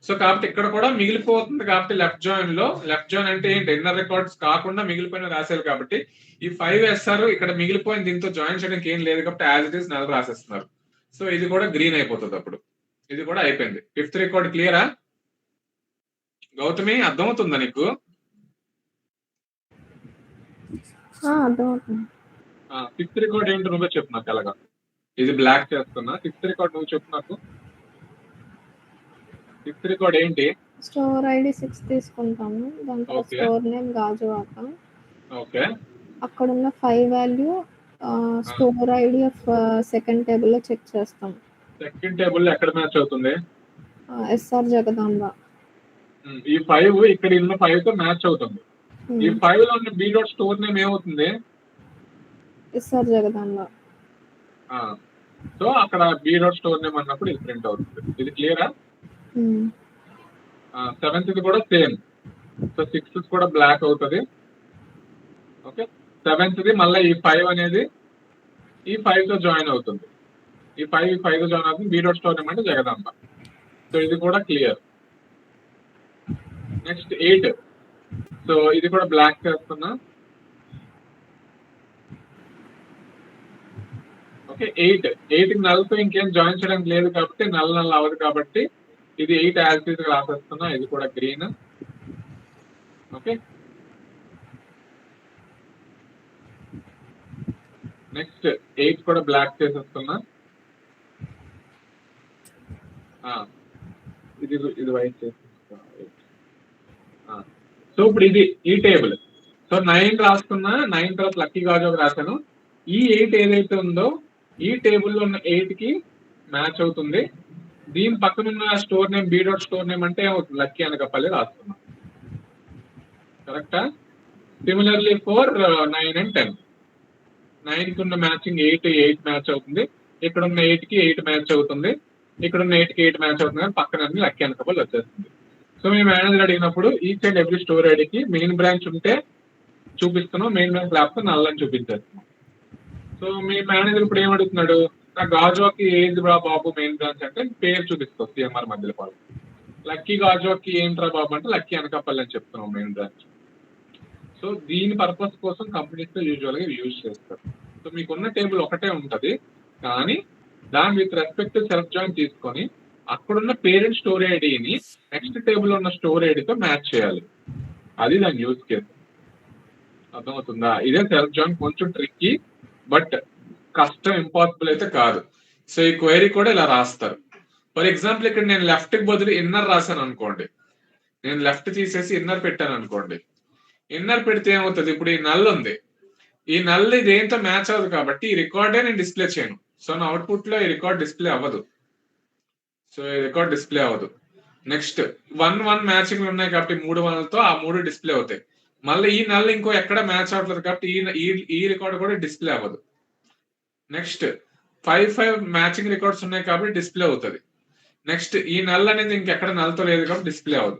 S1: సో కాబట్టి ఇక్కడ కూడా మిగిలిపోతుంది కాబట్టి లెఫ్ట్ జాయిన్ అంటే ఏంటి, ఇన్నర్ రికార్డ్స్ కాకుండా మిగిలిపోయిన రాశారు కాబట్టి ఈ 5 వేస్తారు. ఇక్కడ మిగిలిపోయిన దీంతో జాయిన్ చేయడానికి ఏం లేదు కాబట్టి యాజ్ ఇట్ ఈస్ నల్ రాసేస్తున్నారు. సో ఇది కూడా గ్రీన్ అయిపోతుంది. అప్పుడు ఇది కూడా అయిపోయింది. ఫిఫ్త్ రికార్డ్ క్లియరా గౌతమి? అర్థమవుతుందా నీకు?
S2: అర్థమవుతుంది.
S1: ఫిఫ్త్ రికార్డ్ ఏంటి నువ్వే చెప్పు నాకు. ఎలాగా ఇది బ్లాక్ చేస్తున్నా. ఫిఫ్త్ రికార్డ్ నువ్వు చెప్పు నాకు. ఫిఫ్త్ రికార్డ్ ఏంటి?
S2: స్టోర్ ఐడి 6 తీసుకుంటాము, దాంట్లో స్టోర్ నేమ్ గాజువాక.
S1: ఓకే,
S2: అక్కడ ఉన్న 5 value store ID of second table లో చెక్ చేస్తాం.
S1: సెకండ్ టేబుల్ లో ఎక్కడ మ్యాచ్ అవుతుంది,
S2: ఎస్ఆర్ జగదాంబ.
S1: ఈ 5 ఇక్కడ ఉన్న 5 తో మ్యాచ్ అవుతుంది. ఈ 5 లో ఉన్న బి డాట్ స్టోర్ నేమ్ ఏమవుతుంది,
S2: ఎస్ఆర్ జగదాంబ.
S1: సో అక్కడ బి డాట్ స్టోర్ నేమ్ అన్నప్పుడు ఇది ప్రింట్ అవుతుంది. ఇది క్లియరా? సెవెంత్ కూడా సేమ్. సో 6 కూడా బ్లాక్ అవుతుంది. ఓకే, సెవెంత్ మళ్ళీ ఈ 5 అనేది ఈ 5 తో జాయిన్ అవుతుంది. ఈ 5 తో జాయిన్ అవుతుంది. బి డాట్ స్టోర్ నేమ్ అంటే జగదాంబ. సో ఇది కూడా క్లియర్. నెక్స్ట్ 8. సో ఇది కూడా బ్లాక్ చేస్తున్నా. ఓకే, 8 నల్తో ఇంకేం జాయిన్ చేయడానికి లేదు కాబట్టి నల్ అవ్వదు కాబట్టి ఇది 8 యాజ్ గా రాసేస్తున్నా. ఇది కూడా గ్రీన్. ఓకే, నెక్స్ట్ 8 కూడా బ్లాక్ చేసేస్తున్నా. ఇది వైట్ చేసేస్తున్నా. సో ఇప్పుడు ఇది ఈ టేబుల్. సో 9 రాసుకున్నా. 9 తర్వాత లక్కీ గాజు రాశాను. ఈ 8 ఏదైతే ఉందో ఈ టేబుల్లో ఉన్న 8 కి మ్యాచ్ అవుతుంది. దీని పక్కన ఉన్న store name B dot store name అంటే లక్కీ అనకపల్లి రాస్తున్నాం. కరెక్టా? Similarly for 9 and 10. 9 కి ఉన్న మ్యాచింగ్ 8 మ్యాచ్ అవుతుంది. ఇక్కడ ఉన్న 8 కి 8 మ్యాచ్ అవుతుంది. ఇక్కడ ఉన్న 8కి 8 మ్యాచ్ అవుతుంది కానీ పక్కన అన్ని లక్కీ అనకబుల్ వచ్చేస్తుంది. సో మీ మేనేజర్ అడిగినప్పుడు ఈచ్ అండ్ ఎవ్రీ స్టోర్ ఐడికి మెయిన్ బ్రాంచ్ ఉంటే చూపిస్తున్నాం, మెయిన్ బ్రాంచ్ లేకపోతే నల్లని చూపించేస్తున్నాం. సో మీ మేనేజర్ ఇప్పుడు ఏం అడుగుతున్నాడు, నా గాజువాకి ఏది బాబు మెయిన్ బ్రాంచ్ అంటే పేరు చూపిస్తాం సిఎంఆర్ మధ్యలో పాలు. లక్కీ గాజువాకి ఏంట్రా బాబు అంటే లక్కీ అనకాపల్లి అని చెప్తున్నాం మెయిన్ బ్రాంచ్. సో దీని పర్పస్ కోసం కంపెనీస్ యూజువల్ గా యూజ్ చేస్తారు. సో మీకున్న టేబుల్ ఒకటే ఉంటది కానీ దాని విత్ రెస్పెక్ట్ సెల్ఫ్ జాయిన్ తీసుకొని అక్కడున్న పేరెంట్ స్టోర్ ఐడిని నెక్స్ట్ టేబుల్ ఉన్న స్టోర్ ఐడితో మ్యాచ్ చేయాలి. అది దాని యూజ్ కేసు. అర్థమవుతుందా? ఇదే సెల్ఫ్ జాయిన్, కొంచెం ట్రిక్కీ బట్ కష్టం, ఇంపాసిబుల్ అయితే కాదు. సో ఈ క్వైరీ కూడా ఇలా రాస్తారు. ఫర్ ఎగ్జాంపుల్ ఇక్కడ నేను లెఫ్ట్ కి బదులు ఇన్నర్ రాశాను అనుకోండి, నేను లెఫ్ట్ తీసేసి ఇన్నర్ పెట్టాను అనుకోండి, ఇన్నర్ పెడితే ఏమవుతుంది, ఇప్పుడు ఈ నల్ ఉంది, ఈ నల్ దేంతో మ్యాచ్ అవ్వదు కాబట్టి ఈ రికార్డే నేను డిస్ప్లే చేయను. సో నా అవుట్పుట్ లో ఈ రికార్డ్ డిస్ప్లే అవ్వదు. సో ఈ రికార్డ్ డిస్ప్లే అవ్వదు. నెక్స్ట్ 1-1 మ్యాచింగ్ ఉన్నాయి కాబట్టి 3 1లతో ఆ 3 డిస్ప్లే అవుతాయి. మళ్ళీ ఈ నల్ ఇంకో ఎక్కడ మ్యాచ్ అవ్వట్లేదు కాబట్టి ఈ రికార్డ్ కూడా డిస్ప్లే అవ్వదు. నెక్స్ట్ 5-5 మ్యాచింగ్ రికార్డ్స్ ఉన్నాయి కాబట్టి డిస్ప్లే అవుతుంది. నెక్స్ట్ ఈ నల్ అనేది ఇంకెక్కడ నల్తో లేదు కాబట్టి డిస్ప్లే అవ్వదు.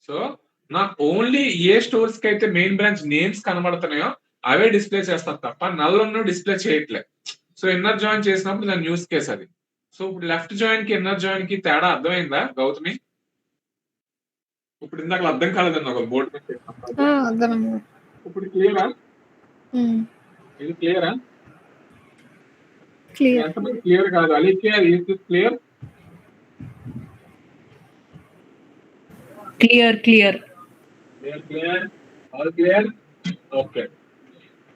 S1: సో నాకు ఓన్లీ ఏ స్టోర్స్ కి అయితే మెయిన్ బ్రాంచ్ నేమ్స్ కనబడుతున్నాయో అవే డిస్ప్లే చేస్తాను తప్ప నల్లను డిస్ప్లే చేయట్లే. సో ఇన్నర్ జాయిన్ చేసినప్పుడు దాని యూస్ కేస్ అది. సో ఇప్పుడు లెఫ్ట్ జాయిన్ కి ఇన్నర్ జాయిన్ కి తేడా అర్థమైందా గౌతమి? ఇప్పుడు ఇందాక అర్థం కాలేదన్న ఒక బోర్డు
S2: అర్థమైంది.
S1: ఇప్పుడు క్లియరా? ఇది క్లియరా? ఎంతమంది క్లియర్ కాదు? Alekhya is this clear?
S3: Clear clear
S1: clear clear all clear. Okay.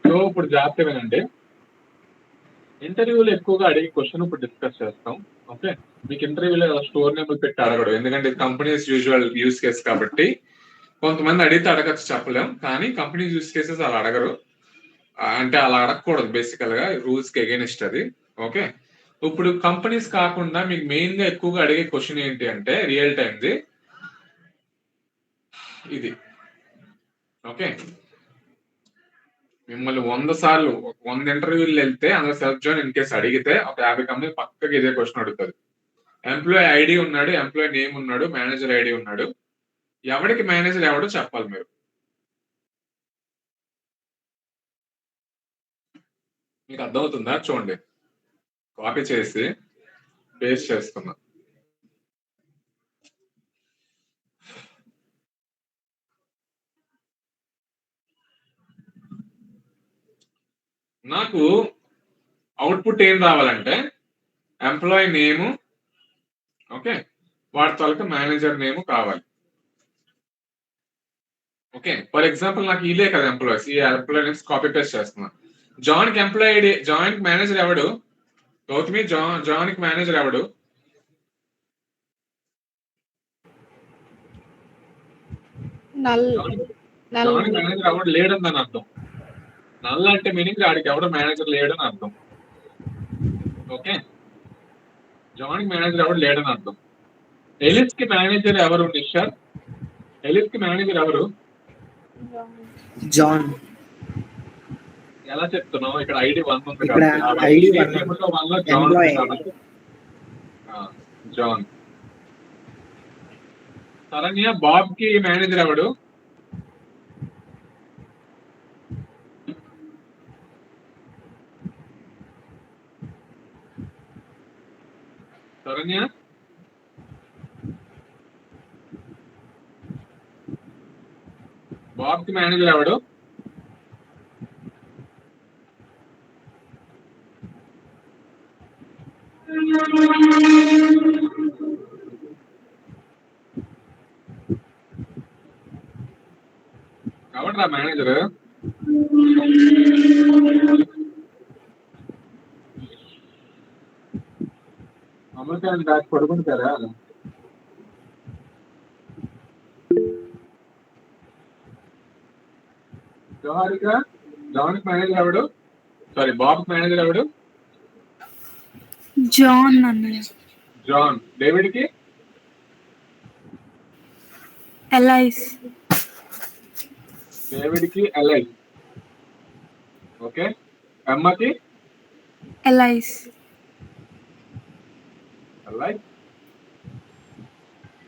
S1: So ఇప్పుడు జాగ్రత్త వినండి. ఇంటర్వ్యూలో ఎక్కువగా అడిగే క్వశ్చన్ ఇప్పుడు డిస్కస్ చేస్తాం. ఓకే, మీకు ఇంటర్వ్యూలో స్టోర్ నేమ్ పెట్టి అడగడు, ఎందుకంటే ఇది కంపెనీస్ యూజువల్ యూస్ కేస్ కాబట్టి. కొంతమంది అడిగితే అడగచ్చు, చెప్పలేం, కానీ కంపెనీస్ యూస్ కేసెస్ అలా అడగరు. అంటే అలా అడగకూడదు, బేసికల్ గా రూల్స్ కి అగైనెస్ట్ అది. ఓకే, ఇప్పుడు కంపెనీస్ కాకుండా మీకు మెయిన్ గా ఎక్కువగా అడిగే క్వశ్చన్ ఏంటి అంటే రియల్ టైమ్ది ఇది. ఓకే, మిమ్మల్ని 100 సార్లు 100 ఇంటర్వ్యూలు వెళ్తే అందులో సెల్ఫ్ జాయిన్ ఇన్ కేసు అడిగితే ఒక 50 కంపెనీ పక్కకి ఇదే క్వశ్చన్ అడుగుతుంది. ఎంప్లాయీ ఐడి ఉన్నాడు, ఎంప్లాయీ నేమ్ ఉన్నాడు, మేనేజర్ ఐడి ఉన్నాడు, ఎవరికి మేనేజర్ ఎవడో చెప్పాలి మీరు. మీకు అర్థమవుతుందా? చూడండి, కాపీ చేసి పేస్ట్ చేస్తున్నా. నాకు అవుట్పుట్ ఏం రావాలంటే ఎంప్లాయీ నేము, ఓకే, వాడి తాలూకా మేనేజర్ నేము కావాలి. ఓకే, ఫర్ ఎగ్జాంపుల్ నాకు ఇదే కదా ఎంప్లాయీస్, ఈ ఎంప్లాయీ నేమ్స్ కాపీ పేస్ట్ చేస్తున్నా. జాన్ కి ఎంప్లాయీ ఐడి, జాన్ కి మేనేజర్ ఎవడు? గౌతమి, జాన్ కి మేనేజర్ ఎవడు? జాన్ కి మేనేజర్ ఎవడు లేడని దాని అర్థం. నల్ అంటే మీనింగ్ ఆడికి ఎవడో మేనేజర్ లేడని అర్థం. ఓకే, జాన్ కి మేనేజర్ ఎవడు లేడని అర్థం. ఎలిస్ కి మేనేజర్ ఎవరు నిషర్? ఎలిస్ కి మేనేజర్ ఎవరు?
S4: జాన్.
S1: ఎలా చెప్తున్నావు? ఇక్కడ ఐడి 1 ఉంది
S4: ఇక్కడ ఐడి 1
S1: లో జాన్. జాన్. శరణ్య, బాబ్ కి మేనేజర్ ఎవడు? శరణ్య, బాబ్ కి మేనేజర్ ఎవడు? ఎవడరా మేనేజర్? అమెరికాని దాచి పడుకుంటారా? జోహారిక, జాన్ మేనేజర్ ఎవడు? సారీ, బాబ్ మేనేజర్ ఎవడు?
S3: జాన్ అన్నయ్య.
S1: జాన్. డేవిడ్ కి?
S3: ఎలైస్.
S1: డేవిడ్ కి ఎలైస్. ఓకే, అమ్మకి?
S3: ఎలైస్.
S1: రైట్.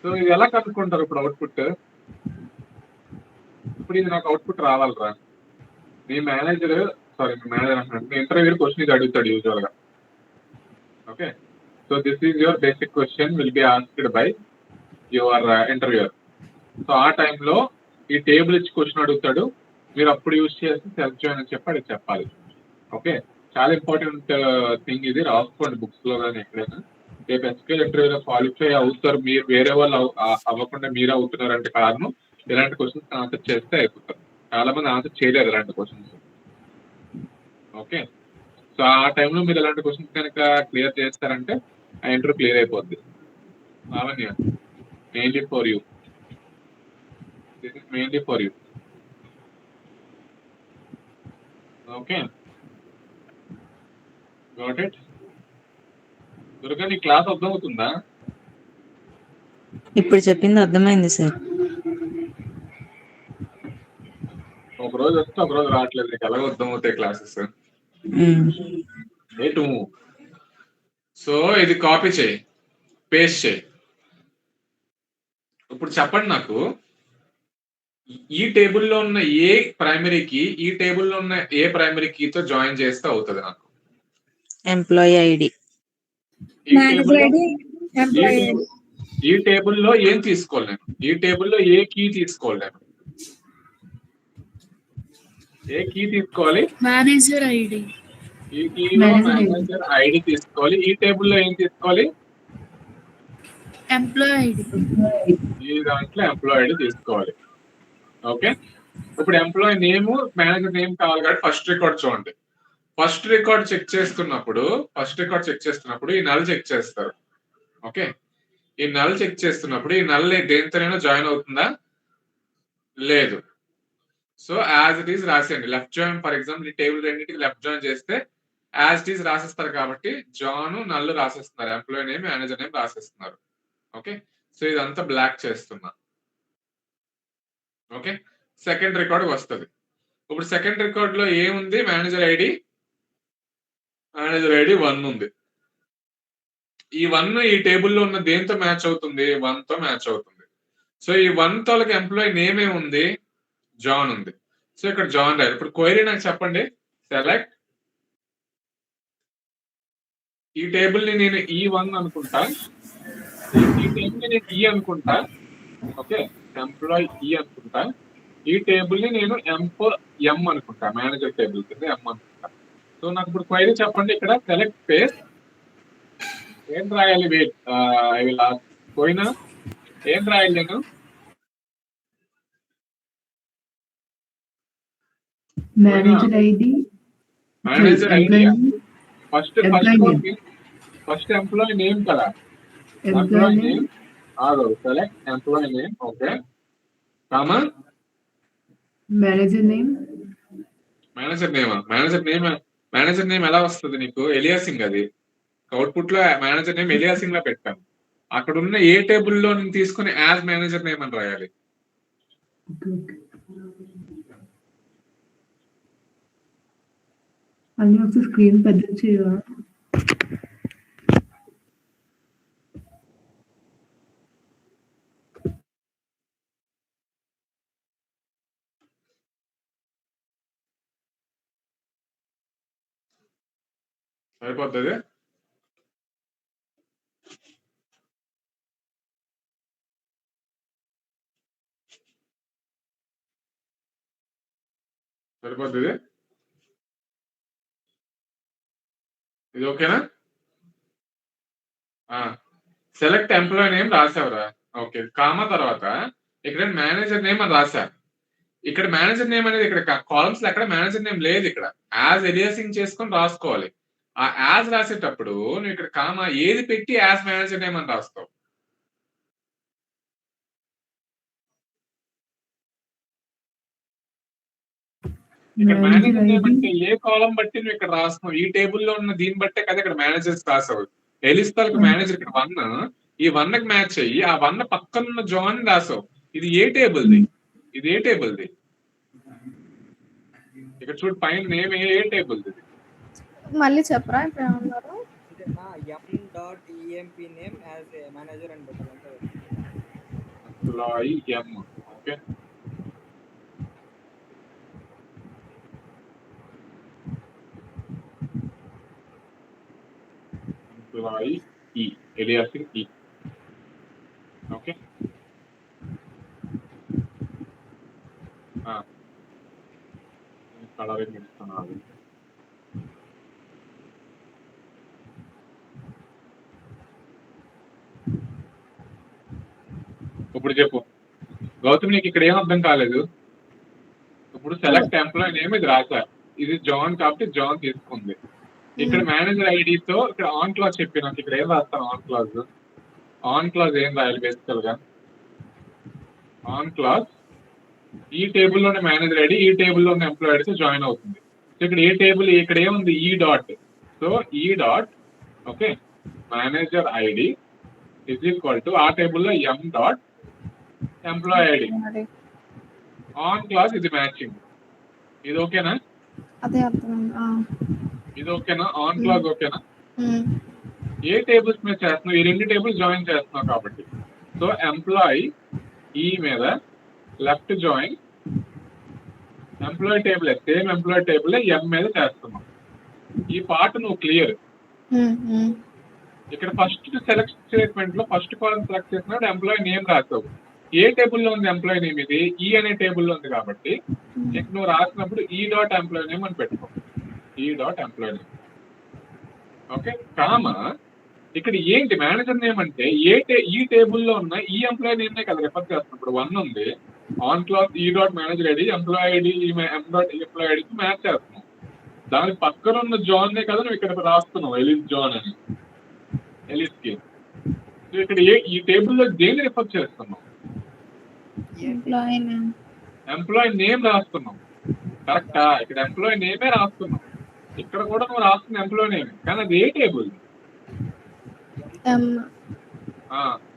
S1: సో ఇది ఎలా కనుక్కుంటారు ఇప్పుడు అవుట్పుట్? ఇప్పుడు ఇది నాకు అవుట్పుట్ రావాలిరా. మీ మేనేజర్ అంటున్నాడు, ఇంటర్వ్యూ క్వశ్చన్ ఇది అడుగుతాడు యూజువల్ గా. Okay, so this is your basic question will be asked by your interviewer. So ఆ టైంలో ఈ టేబుల్ ఇచ్చి క్వశ్చన్ అడుగుతాడు, మీరు అప్పుడు యూజ్ చేసి సెల్ఫ్ జాయిన్ అని చెప్పి అది చెప్పాలి. ఓకే, చాలా ఇంపార్టెంట్ థింగ్ ఇది, రాసుకోండి బుక్స్ లో కానీ ఎక్కడైనా. రేపు ఎస్క్యూఎల్ ఇంటర్వ్యూలో క్వాలిఫై అవుతారు, మీరు వేరే వాళ్ళు అవ్వకుండా మీరే అవుతున్నారంటే కారణం ఇలాంటి క్వశ్చన్స్ ఆన్సర్ చేస్తే అయిపోతారు. చాలా మంది ఆన్సర్ చేయలేరు ఇలాంటి క్వశ్చన్స్. ఓకే, సో ఆ టైంలో మీరు ఇలాంటి క్వశ్చన్స్ కనుక క్లియర్ చేస్తారంటే ఆ ఇంటర్వ్యూ క్లియర్ అయిపోద్ది. Lavanya, mainly for you, this is mainly for you. Okay, got it? Durga, నీ క్లాస్ అర్థమవుతుందా?
S4: ఇప్పుడు చెప్పింది అర్థమైంది సార్.
S1: ఒక రోజు వస్తే ఒక రోజు రావట్లేదు, నీకు ఎలాగో అర్థమవుతాయి క్లాసెస్. సో ఇది కాపీ చేయి, పేస్ట్ చేయి. ఇప్పుడు చెప్పండి నాకు, ఈ టేబుల్లో ఉన్న ఏ ప్రైమరీకి ఈ టేబుల్లో ఉన్న ఏ ప్రైమరీ కీతో జాయిన్ చేస్తే అవుతుంది నాకు?
S4: Employee ID.
S1: ఈ టేబుల్లో ఏం తీసుకోవాలి నేను? ఈ టేబుల్లో ఏ కీ తీసుకోవాలి నేను? ఏ కీ తీసుకోవాలి?
S3: Manager ID.
S1: ఈ కీలో మేనేజర్ ఐడి తీసుకోవాలి. ఈ టేబుల్లో ఏం తీసుకోవాలి?
S3: Employee ID.
S1: ఈ దాంట్లో ఎంప్లాయీ ఐడి తీసుకోవాలి. ఓకే, ఇప్పుడు ఎంప్లాయీ నేమ్, మేనేజర్ నేమ్ కావాలి కాబట్టి ఫస్ట్ రికార్డ్ చూడండి. ఫస్ట్ రికార్డ్ చెక్ చేస్తున్నప్పుడు ఈ నల్ చెక్ చేస్తారు. ఓకే, ఈ నల్ చెక్ చేస్తున్నప్పుడు ఈ నల్ దేనితోనైనా జాయిన్ అవుతుందా? లేదు. సో యాజ్ ఇట్ ఈస్ రాసేయండి. లెఫ్ట్ జాయిన్, ఫర్ ఎగ్జాంపుల్ ఈ టేబుల్ రెండింటికి లెఫ్ట్ జాయిన్ చేస్తే యాజ్ ఇట్ ఈస్ రాసేస్తారు కాబట్టి జాన్ నల్ రాసేస్తున్నారు, ఎంప్లాయీ నేమ్ మేనేజర్ నేమ్ రాసేస్తున్నారు. ఓకే, సో ఇదంతా బ్లాక్ చేస్తున్నా. ఓకే, సెకండ్ రికార్డ్ వస్తుంది. ఇప్పుడు సెకండ్ రికార్డ్ లో ఏముంది? మేనేజర్ ఐడి 1 ఉంది. ఈ 1 ఈ టేబుల్లో ఉన్న దేంతో మ్యాచ్ అవుతుంది? 1 తో మ్యాచ్ అవుతుంది. సో ఈ 1 తోలకి ఎంప్లాయీ నేమ్ ఏముంది? జాన్ ఉంది. సో ఇక్కడ జాన్ రాయాలి. ఇప్పుడు క్వైరీ నాకు చెప్పండి, సెలెక్ట్ ఈ టేబుల్ ని నేను E1 అనుకుంటా, ఈ టేబుల్ ని నేను E అనుకుంటా. ఓకే, ఎంప్లాయీ E అనుకుంటా. ఈ టేబుల్ ని నేను M అనుకుంటా, మేనేజర్ టేబుల్ కింద M అనుకుంటా. సో నాకు ఇప్పుడు క్వైరీ చెప్పండి, ఇక్కడ సెలెక్ట్ స్పేస్ ఏం రాయాలి? Wait, I will ask. పోయినా ఏం రాయాలి నేను?
S5: Manager ID,
S1: manager ID. First employee name కదా, employee name. Select employee name. Okay, comma
S5: manager name.
S1: Manager name ఎలా వస్తుంది నీకు? ఎలియాసింగ్. అది అవుట్పుట్ లో మేనేజర్ నేమ్ ఎలియాసింగ్ లో పెట్టాను. అక్కడ ఉన్న ఏ టేబుల్లో నేను తీసుకుని యాజ్ మేనేజర్ నేమ్ అని రాయాలి.
S5: అన్ని ఒకసారి స్క్రీన్ పెద్ద చేయవా?
S1: సరిపోతుంది. సరిపోతుంది. ఇది ఓకేనా? సెలెక్ట్ ఎంప్లాయీ నేమ్ రాసావురా. ఓకే, కామా తర్వాత ఇక్కడ మేనేజర్ నేమ్ అని రాసా. ఇక్కడ మేనేజర్ నేమ్ అనేది ఇక్కడ కాలమ్స్ లో ఎక్కడ మేనేజర్ నేమ్ లేదు. ఇక్కడ యాజ్ ఎలియాసింగ్ చేసుకొని రాసుకోవాలి. ఆ యాజ్ రాసేటప్పుడు నువ్వు ఇక్కడ కామా ఏది పెట్టి యాజ్ మేనేజర్ నేమ్ అని రాస్తావు. ఇక్కడ మేనేజర్ నేమ్ అంటే ఏ కాలం బట్టి నువ్వు ఇక్కడ రాస్తున్నావు? ఈ టేబుల్లో ఉన్న దీన్ని బట్టే కదా ఇక్కడ మేనేజర్స్ రాసావు. ఎలిస్తాలకు మేనేజర్ ఇక్కడ 1, ఈ 1 కి మ్యాచ్ అయ్యి ఆ 1 పక్కన ఉన్న జాన్ రాసావు. ఇది ఏ టేబుల్ది? ఇక్కడ చూడు పైన నేమ్ ఏ టేబుల్ది?
S2: మళ్ళీ చెప్పరా ఇప్పుడు ఏమన్నారు?
S6: dot emp name as a manager and పెట్టాలంటే
S1: ఎంప్లాయీ ఎం. ఓకే, ఎంప్లాయీ ఈ ఎలియాసింగ్ ఈ. ఓకే, కలరింగ్ ఇస్తున్నాను. ఇప్పుడు చెప్పు గౌతమ్, నీకు ఇక్కడ ఏం అర్థం కాలేదు? ఇప్పుడు సెలెక్ట్ ఎంప్లాయీ నేమ్ ఇది రాశారు, ఇది జాన్ కాబట్టి జాన్ తీసుకుంది. ఇక్కడ మేనేజర్ ఐడితో ఇక్కడ ఆన్ క్లాజ్ చెప్పి నాకు ఇక్కడ ఏం రాస్తాను? ఆన్ క్లాజ్ ఏం రాయాలి? బేసికల్ గా ఆన్ క్లాజ్ ఈ టేబుల్లోనే మేనేజర్ ఐడి, ఈ టేబుల్లోనే ఎంప్లాయీ ఐడితో జాయిన్ అవుతుంది. సో ఇక్కడ ఏ టేబుల్, ఇక్కడ ఏముంది? ఈ డాట్. సో ఈ dot okay manager ID is equal to ఆ టేబుల్లో ఎం dot employee ID. On clause ఇది మ్యాచింగ్. ఇది ఓకేనా?
S2: అదే అర్థం.
S1: ఇది ఓకేనా? ఆన్ క్లాజ్ ఓకేనా? ఏ టేబుల్స్ మీద చేస్తున్నావు? ఈ రెండు టేబుల్స్ జాయిన్ చేస్తున్నావు కాబట్టి. సో ఎంప్లాయీ ఈ మీద left join employee table, same employee table M మీద చేస్తున్నావు. ఈ పార్ట్ నువ్వు క్లియర్. ఇక్కడ ఫస్ట్ సెలెక్ట్ స్టేట్మెంట్ లో ఫస్ట్ కాలమ్ సెలెక్ట్ చేసినప్పుడు ఎంప్లాయీ నేమ్ రాస్తావు. ఏ టేబుల్లో ఉంది ఎంప్లాయీ నేమ్? ఇది ఈ అనే టేబుల్లో ఉంది కాబట్టి నువ్వు రాసినప్పుడు ఈ డాట్ ఎంప్లాయీ నేమ్ అని పెట్టుకో. ఈ dot employee name. Okay, comma ఇక్కడ ఏంటి మేనేజర్ నేమ్ అంటే ఈ టేబుల్లో ఉన్న ఈ ఎంప్లాయీ నేమ్నే కదా రిఫర్ చేస్తున్నప్పుడు 1 ఉంది. ఆన్ క్లాస్ ఈ dot manager ID employee ID ఎం డాట్ ఎంప్లాయీ ఐడికి మ్యాచ్ చేస్తున్నావు. దాని పక్కన ఉన్న జాన్నే కదా నువ్వు ఇక్కడ రాస్తున్నావు, ఎలిస్ జాన్ అని. ఎలిస్ కి ఇక్కడ ఈ టేబుల్లో దేన్ని రిఫర్ చేస్తున్నావు? ఎంప్లాయీ నేమ్ రాస్తున్నాం. కరెక్టా? ఇక్కడ ఎంప్లాయీ నేమే రాస్తున్నాం. ఇక్కడ కూడా నువ్వు రాస్తున్న ఎంప్లాయీ నేమ్, కానీ అది ఏ table?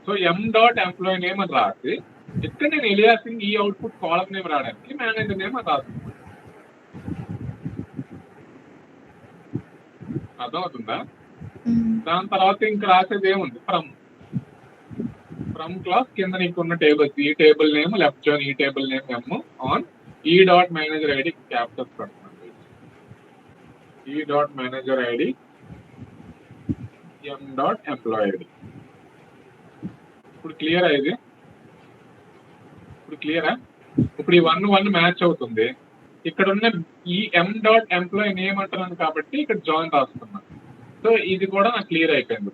S1: So M dot employee name అని రాసి ఇక్కడ నేను ఎలియాసింగ్ ఈ అవుట్పుట్ కాలమ్ నేమ్ రాయడానికి మేనేజర్ నేమ్ అని రాస్తున్నాను. అర్థమవుతుందా? దాని తర్వాత ఇంకా రాసేది ఏముంది? ఫ్రమ్ క్లాస్ కింద నీకున్న టేబుల్స్, ఈ టేబుల్ నేమ్ లెఫ్ట్ జాయిన్ ఈ టేబుల్ నేమ్ ఎమ్ ఆన్ ఈ డాట్ మేనేజర్ ఐడి క్యాపిటల్స్ పెడుతున్నాను. ఈ డాట్ మేనేజర్ ఐడి ఎం డాట్ ఎంప్లాయీ ఐడి. ఇప్పుడు క్లియరా? ఇది ఇప్పుడు క్లియరా? ఇప్పుడు ఈ 1 మ్యాచ్ అవుతుంది. ఇక్కడ ఉన్న ఈ ఎం డాట్ ఎంప్లాయీ నేమ్ అంటున్నాను కాబట్టి ఇక్కడ జాయిన్ రాస్తున్నాను. సో ఇది కూడా నాకు క్లియర్ అయిపోయింది.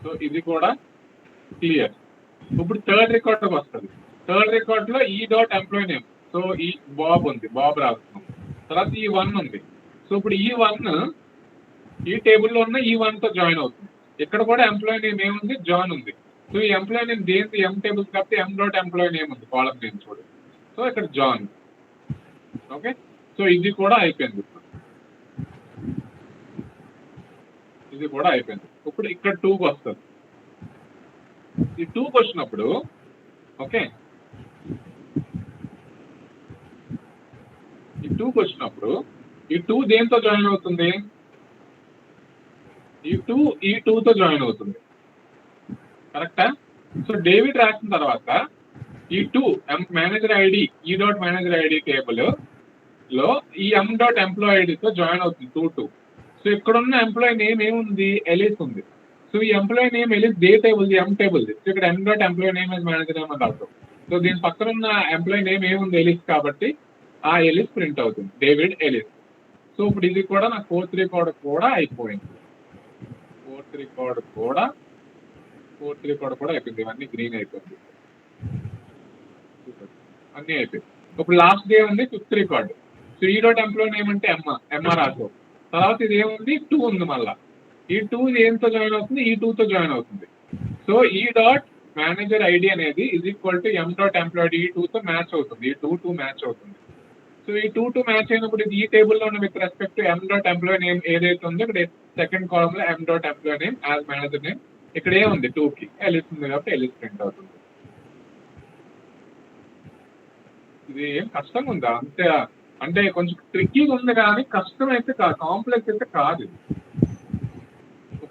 S1: సో ఇది కూడా క్లియర్. ఇప్పుడు థర్డ్ రికార్డ్ వస్తుంది. థర్డ్ రికార్డ్ లో ఈ డాట్ ఎంప్లాయీ నేమ్, సో ఈ బాబ్ ఉంది, బాబ్ రాస్తున్నాం. తర్వాత ఈ 1 ఉంది. సో ఇప్పుడు ఈ 1 ఈ టేబుల్లో ఉన్న ఈ 1తో జాయిన్ అవుతుంది. ఇక్కడ కూడా ఎంప్లాయీ నేమ్ ఏముంది? జాన్ ఉంది. సో ఈ ఎంప్లాయీ నేమ్ దేనికి? ఎం టేబుల్ కాబట్టి ఎం డాట్ ఎంప్లాయీ నేమ్ ఉంది, కాలమ్ నేమ్ చూడు. సో ఇక్కడ జాన్. ఓకే, సో ఇది కూడా అయిపోయింది. ఇది కూడా అయిపోయింది. ఇప్పుడు ఇక్కడ 2కి వస్తుంది. ఈ 2కి వచ్చినప్పుడు ఓకే, ఈ 2కి వచ్చినప్పుడు ఈ 2 దేంతో జాయిన్ అవుతుంది? ఈ 2తో జాయిన్ అవుతుంది. కరెక్టా? సో డేవిడ్ రాసిన తర్వాత ఈ 2 manager ID E dot manager ID table లో ఈ ఎం డాట్ ఎంప్లాయీ ఐడితో జాయిన్ అవుతుంది 2. సో ఇక్కడ ఉన్న ఎంప్లాయీ నేమ్ ఏముంది? ఎలిస్ ఉంది. సో ఈ ఎంప్లాయీ నేమ్ ఎలిస్ డే టేబుల్, ఎం టేబుల్. సో ఇక్కడ M dot employee name manager name అని రాస్తాం. సో దీని పక్కన ఉన్న ఎంప్లాయీ నేమ్ ఏముంది? ఎలిస్ కాబట్టి ఆ ఎలిస్ ప్రింట్ అవుతుంది, డేవిడ్ ఎలిస్. సో ఇప్పుడు ఇది కూడా నా 4th రికార్డ్ కూడా అయిపోయింది. 4th రికార్డ్ కూడా అయిపోయింది. ఇవన్నీ గ్రీన్ అయిపోయింది, అన్నీ అయిపోయింది. ఇప్పుడు లాస్ట్ డే ఉంది 5th రికార్డ్. సో ఈ డాట్ ఎంప్లాయీ నేమ్ అంటే ఎంఆర్ రాసావు. తర్వాత ఇది ఏముంది? 2 ఉంది. మళ్ళా ఈ 2 ఏంతో జాయిన్ అవుతుంది? ఈ 2తో జాయిన్ అవుతుంది. సో ఈ డాట్ మేనేజర్ ఐడి అనేది is equal to M dot employee ఈ 2తో మ్యాచ్ అవుతుంది. ఈ 2 మ్యాచ్ అవుతుంది. సో ఈ 2 మ్యాచ్ అయినప్పుడు ఇది ఈ టేబుల్లో ఉన్న with respect to M dot employee name ఏదైతే ఉందో ఇక్కడ సెకండ్ కాలమ్ లో ఎం dot employee name as manager name ఇక్కడ ఏముంది? 2కి ఎలిస్ ఉంది కాబట్టి ఎలిస్ ప్రింట్ అవుతుంది. ఇది ఏం కష్టంగా ఉందా? అంటే కొంచెం ట్రిక్కీగా ఉంది, కానీ కష్టం అయితే కాదు, కాంప్లెక్స్ అయితే కాదు.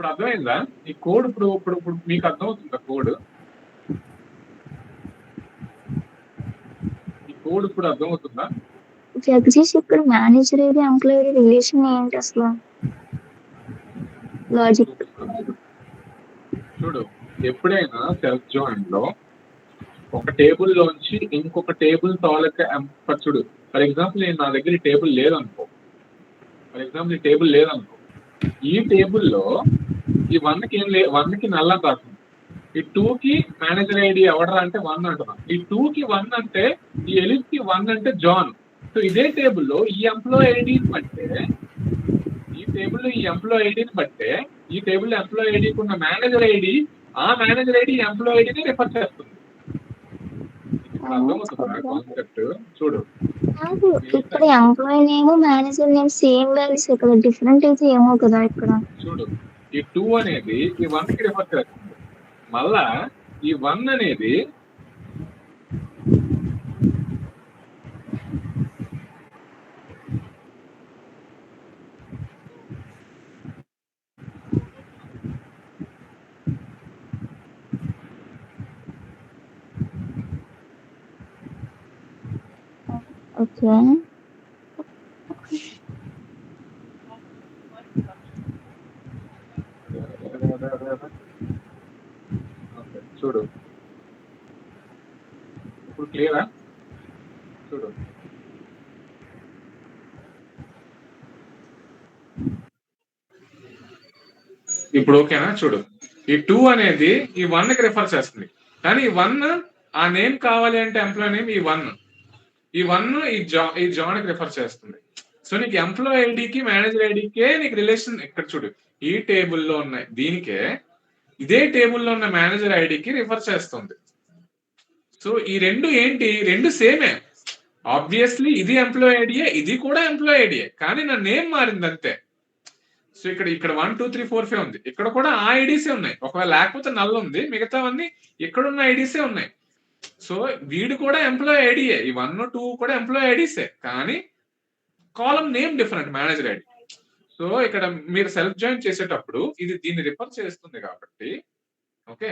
S1: ఇప్పుడు అర్థమైందా ఈ కోడ్? ఇప్పుడు ఇప్పుడు ఇప్పుడు మీకు అర్థమవుతుందా కోడ్? ఈ కోడ్ ఇప్పుడు అర్థమవుతుందా?
S7: జగదీష్ ఇక్కడ మేనేజర్ ఏది ఎంప్లాయీ రిలేషన్ ఏంటి అసలు లాజిక్?
S1: చూడు, ఎప్పుడైనా సెల్ఫ్ జాయిన్ లో ఒక టేబుల్ లోంచి ఇంకొక టేబుల్ తాలూకా చూడు, ఫర్ ఎగ్జాంపుల్ నా దగ్గర ఈ టేబుల్ లేదనుకో, ఈ టేబుల్లో ఈ 1కి ఏం లేదు, 1కి నల్ల రాస్తుంది, ఈ 2కి మేనేజర్ ఐడి ఎవడరా అంటే 1 అంటున్నాం, ఈ 2కి 1 అంటే ఈ ఎలిస్ కి 1 అంటే జాన్. సో ఇదే టేబుల్లో ఈ ఎంప్లాయ్ ఐడిని బట్టే, ఈ టేబుల్లో ఎంప్లాయ్ ఐడికి ఉన్న మేనేజర్ ఐడి, ఆ మేనేజర్ ఐడి ఎంప్లాయ్ ఐడిని రిఫర్ చేస్తుంది. అర్థమవుతుందా కాన్సెప్ట్? చూడు,
S7: ఇక్కడ employee name manager name same values, ఇక్కడ డిఫరెంట్ అయితే ఏమో కదా ఇక్కడ.
S1: చూడు, ఈ 2 అనేది ఈ 1కి రిఫర్ చేస్తుంది, మళ్ళా ఈ 1 అనేది
S7: ఓకే.
S1: చూడు ఇప్పుడు క్లియరా? చూడు, ఇప్పుడు ఓకేనా? చూడు, ఈ 2 అనేది ఈ 1కి రిఫర్ చేస్తుంది, కానీ ఈ 1 ఆ నేమ్ కావాలి అంటే ఎంప్లాయ్ నేమ్ ఈ 1 ఈ జాన్ కి రిఫర్ చేస్తుంది. సో నీకు ఎంప్లాయ్ ఐడికి మేనేజర్ ఐడికే నీకు రిలేషన్ ఇక్కడ చూడు, ఈ టేబుల్లో ఉన్న దీనికే ఇదే టేబుల్లో ఉన్న మేనేజర్ ఐడికి రిఫర్ చేస్తుంది. సో ఈ రెండు ఏంటి? రెండు సేమే. ఆబ్వియస్లీ ఇది ఎంప్లాయ్ ఐడియే, ఇది కూడా ఎంప్లాయ్ ఐడియే, కానీ నా నేమ్ మారింది అంతే. సో ఇక్కడ 1 2 3 4 5 ఉంది, ఇక్కడ కూడా ఆ ఐడీసే ఉన్నాయి. ఒకవేళ లేకపోతే నల్ ఉంది, మిగతావన్నీ ఇక్కడున్న ఐడీసే ఉన్నాయి. సో వీడు కూడా ఎంప్లాయ్ ఐడియే, ఈ 1 2 కూడా ఎంప్లాయ్ ఐడీసే, కానీ కాలం name different, manager ID. So ఇక్కడ మీరు సెల్ఫ్ జాయిన్ చేసేటప్పుడు ఇది దీన్ని రిఫర్ చేస్తుంది కాబట్టి, ఓకే,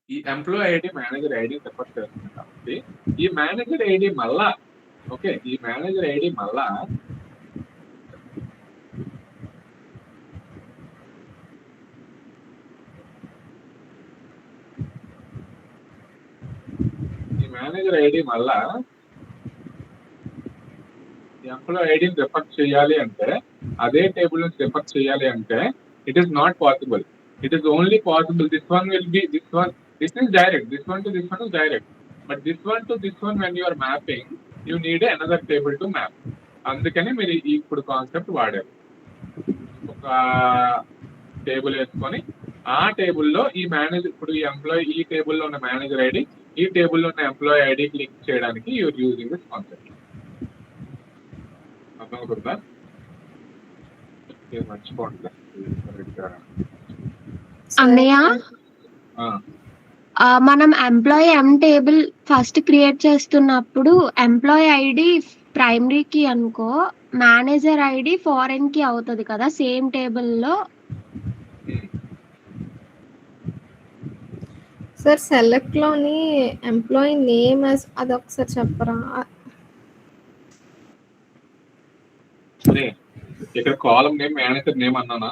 S1: ఈ employee ID manager ID refer చేస్తుంది కాబట్టి ఈ మేనేజర్ ఐడి మళ్ళా, ఓకే, ఈ మేనేజర్ ఐడి మళ్ళా ఎంప్లాయ్ ఐడిని రిఫర్ చేయాలి అంటే, అదే టేబుల్ నుంచి రిఫర్ చేయాలి అంటే it is not possible. It is only possible this one will be this one. This is direct. This one to this one is direct. But this one to this one, when you are mapping, you need another table to map. అందుకని మీరు ఇప్పుడు concept వాడారు. ఒక table వేసుకొని ఆ టేబుల్లో ఈ manager, ఇప్పుడు ఈ ఎంప్లాయీ ఈ టేబుల్లో ఉన్న మేనేజర్ ఐడి, ఈ టేబుల్లో ఉన్న ఎంప్లాయీ ఐడి క్లిక్ చేయడానికి యూఆర్ యూజింగ్ దిస్ కాన్సెప్ట్. అర్థమవుతుందా? మర్చిపోండి.
S8: అన్నయ్య, మనం ఎంప్లాయీ ఎం టేబుల్ ఫస్ట్ క్రియేట్ చేస్తున్నప్పుడు ఎంప్లాయీ ఐడి ప్రైమరీకి అనుకో, మేనేజర్ ఐడి ఫారెన్ కి అవుతుంది కదా సేమ్ టేబుల్లో.
S2: సార్ సెలెక్ట్ లోని ఎంప్లాయీ నేమ్ అది ఒకసారి చెప్పరా?
S1: ఇక్కడ కాలం నేమ్ మేనేజర్ నేమ్ అన్నానా?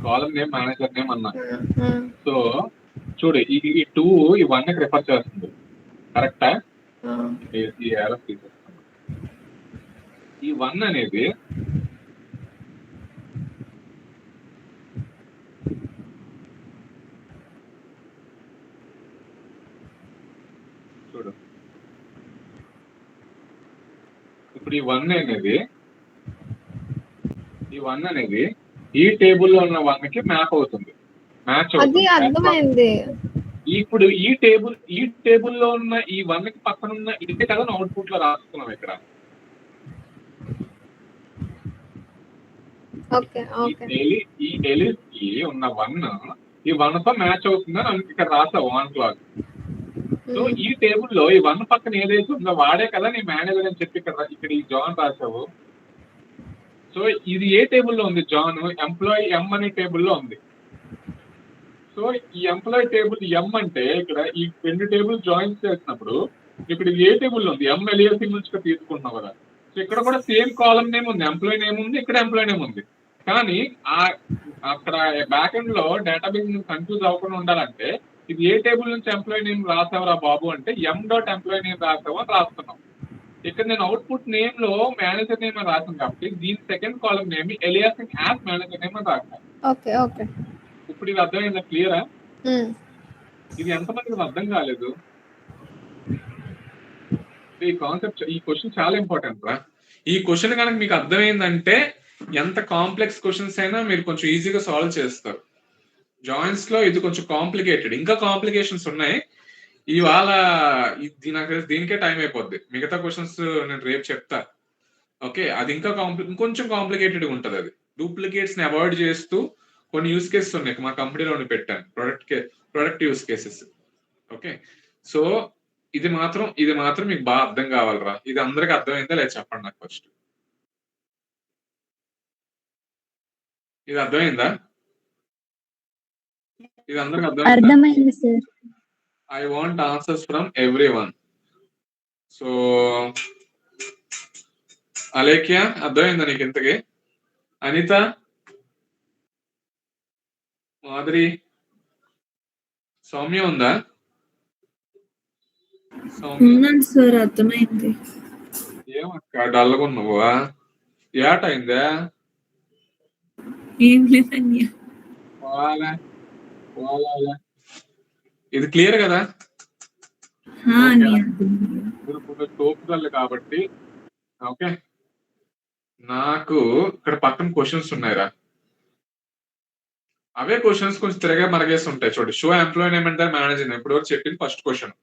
S1: కాలం నేమ్ మేనేజర్ నేమ్ అన్నా. సో చూడు, ఈ 2 ఈ 1 కి రిఫర్ చేస్తుంది, కరెక్టా? ఈ 1 అనేది చూడు, ఇప్పుడు ఈ 1 అనేది ఈ టేబుల్లో ఉన్న 1 కి మ్యాప్ అవుతుంది, మ్యాచ్ అవుతుంది.
S2: అర్థమైంది.
S1: ఇప్పుడు ఈ టేబుల్లో ఉన్న ఈ 1 కి పక్కన ఉన్న ఇదే కదా అవుట్పుట్ లో రాస్తున్నాం ఇక్కడ. ఈ ఎలిస్ కి ఉన్న 1 ఈ 1 తో మ్యాచ్ అవుతుందని అందుకు ఇక్కడ రాసావు ఆన్ క్లాక్. సో ఈ టేబుల్లో ఈ 1 పక్కన ఏదైతే ఉందో వాడే కదా నీ మేనేజర్ అని చెప్పి ఇక్కడ ఈ జాన్ రాసావు. సో ఇది ఏ టేబుల్లో ఉంది? జాన్ ఎంప్లాయీ ఎం అనే టేబుల్లో ఉంది. సో ఈ ఎంప్లాయీ టేబుల్ ఎం అంటే ఇక్కడ ఈ 2 టేబుల్ జాయిన్ చేసినప్పుడు ఇక్కడ ఏ టేబుల్ ఉంది? ఎం ఎలియాసింగ్ నుంచి తీసుకుంటున్నాం కదా. సో ఇక్కడ కూడా సేమ్ కాలం నేమ్ ఉంది, ఎంప్లాయీ నేమ్ ఉంది, ఇక్కడ ఎంప్లాయీ నేమ్ ఉంది. కానీ అక్కడ బ్యాక్ ఎండ్ లో డేటాబేస్ కన్ఫ్యూజ్ అవ్వకుండా ఉండాలంటే ఇది ఏ టేబుల్ నుంచి ఎంప్లాయీ నేమ్ రాసావరా బాబు అంటే m.ఎంప్లాయీ నేమ్ రాసావు అని రాస్తున్నాం. ఇక్కడ నేను అవుట్పుట్ నేమ్ లో మేనేజర్ నేమ్ అని రాసాను కాబట్టి దీని second column name aliasing as manager name అని రాస్తాను.
S2: Okay okay.
S1: ఇప్పుడు ఇది అర్థమైందా? క్లియరా? ఇది ఎంతమందికి అర్థం కాలేదు? ఈ కాన్సెప్ట్, ఈ క్వశ్చన్ చాలా ఇంపార్టెంట్ రా. ఈ క్వశ్చన్ కనుక మీకు అర్థమైందంటే ఎంత కాంప్లెక్స్ క్వశ్చన్స్ అయినా మీరు కొంచెం ఈజీగా సాల్వ్ చేస్తారు. జాయిన్స్ లో ఇది కొంచెం కాంప్లికేటెడ్, ఇంకా కాంప్లికేషన్స్ ఉన్నాయి. ఇవాళ నాకు దీనికే టైం అయిపోద్ది. మిగతా క్వశ్చన్స్ నేను రేపు చెప్తా. ఓకే, అది ఇంకా ఇంకొంచెం కాంప్లికేటెడ్ ఉంటుంది. అది డూప్లికేట్స్ ని అవాయిడ్ చేస్తూ కొన్ని యూస్ కేసెస్ ఉన్నాయి, మా కంపెనీలో పెట్టాను product use cases. Okay, so ఇది మాత్రం మీకు బాగా అర్థం కావాలరా. ఇది అందరికి అర్థమైందా లేదా చెప్పండి నాకు ఫస్ట్. ఇది అర్థమైందా? ఇది అందరికి
S7: అర్థమైంది sir.
S1: I want answers from everyone. So, Alekia, అర్థమైందా నీకు ఇంతకి? అనిత, మాధురి, సౌమ్య ఉందా?
S3: ఉన్నాను సార్, అర్థమైంది.
S1: ఏమక్క డల్గా ఉన్నావా? ఏట అయిందా?
S3: ఏం లేదండి.
S1: ఇది క్లియర్ కదా? తోపుగల్లు కాబట్టి. ఓకే, నాకు ఇక్కడ పక్కన క్వశ్చన్స్ ఉన్నాయిరా. అవే క్వశ్చన్స్ కొంచెం తిరగా మరగేసి ఉంటాయి. చూడండి, show employee name and their manager name. ఇప్పుడు వరకు చెప్పింది first question.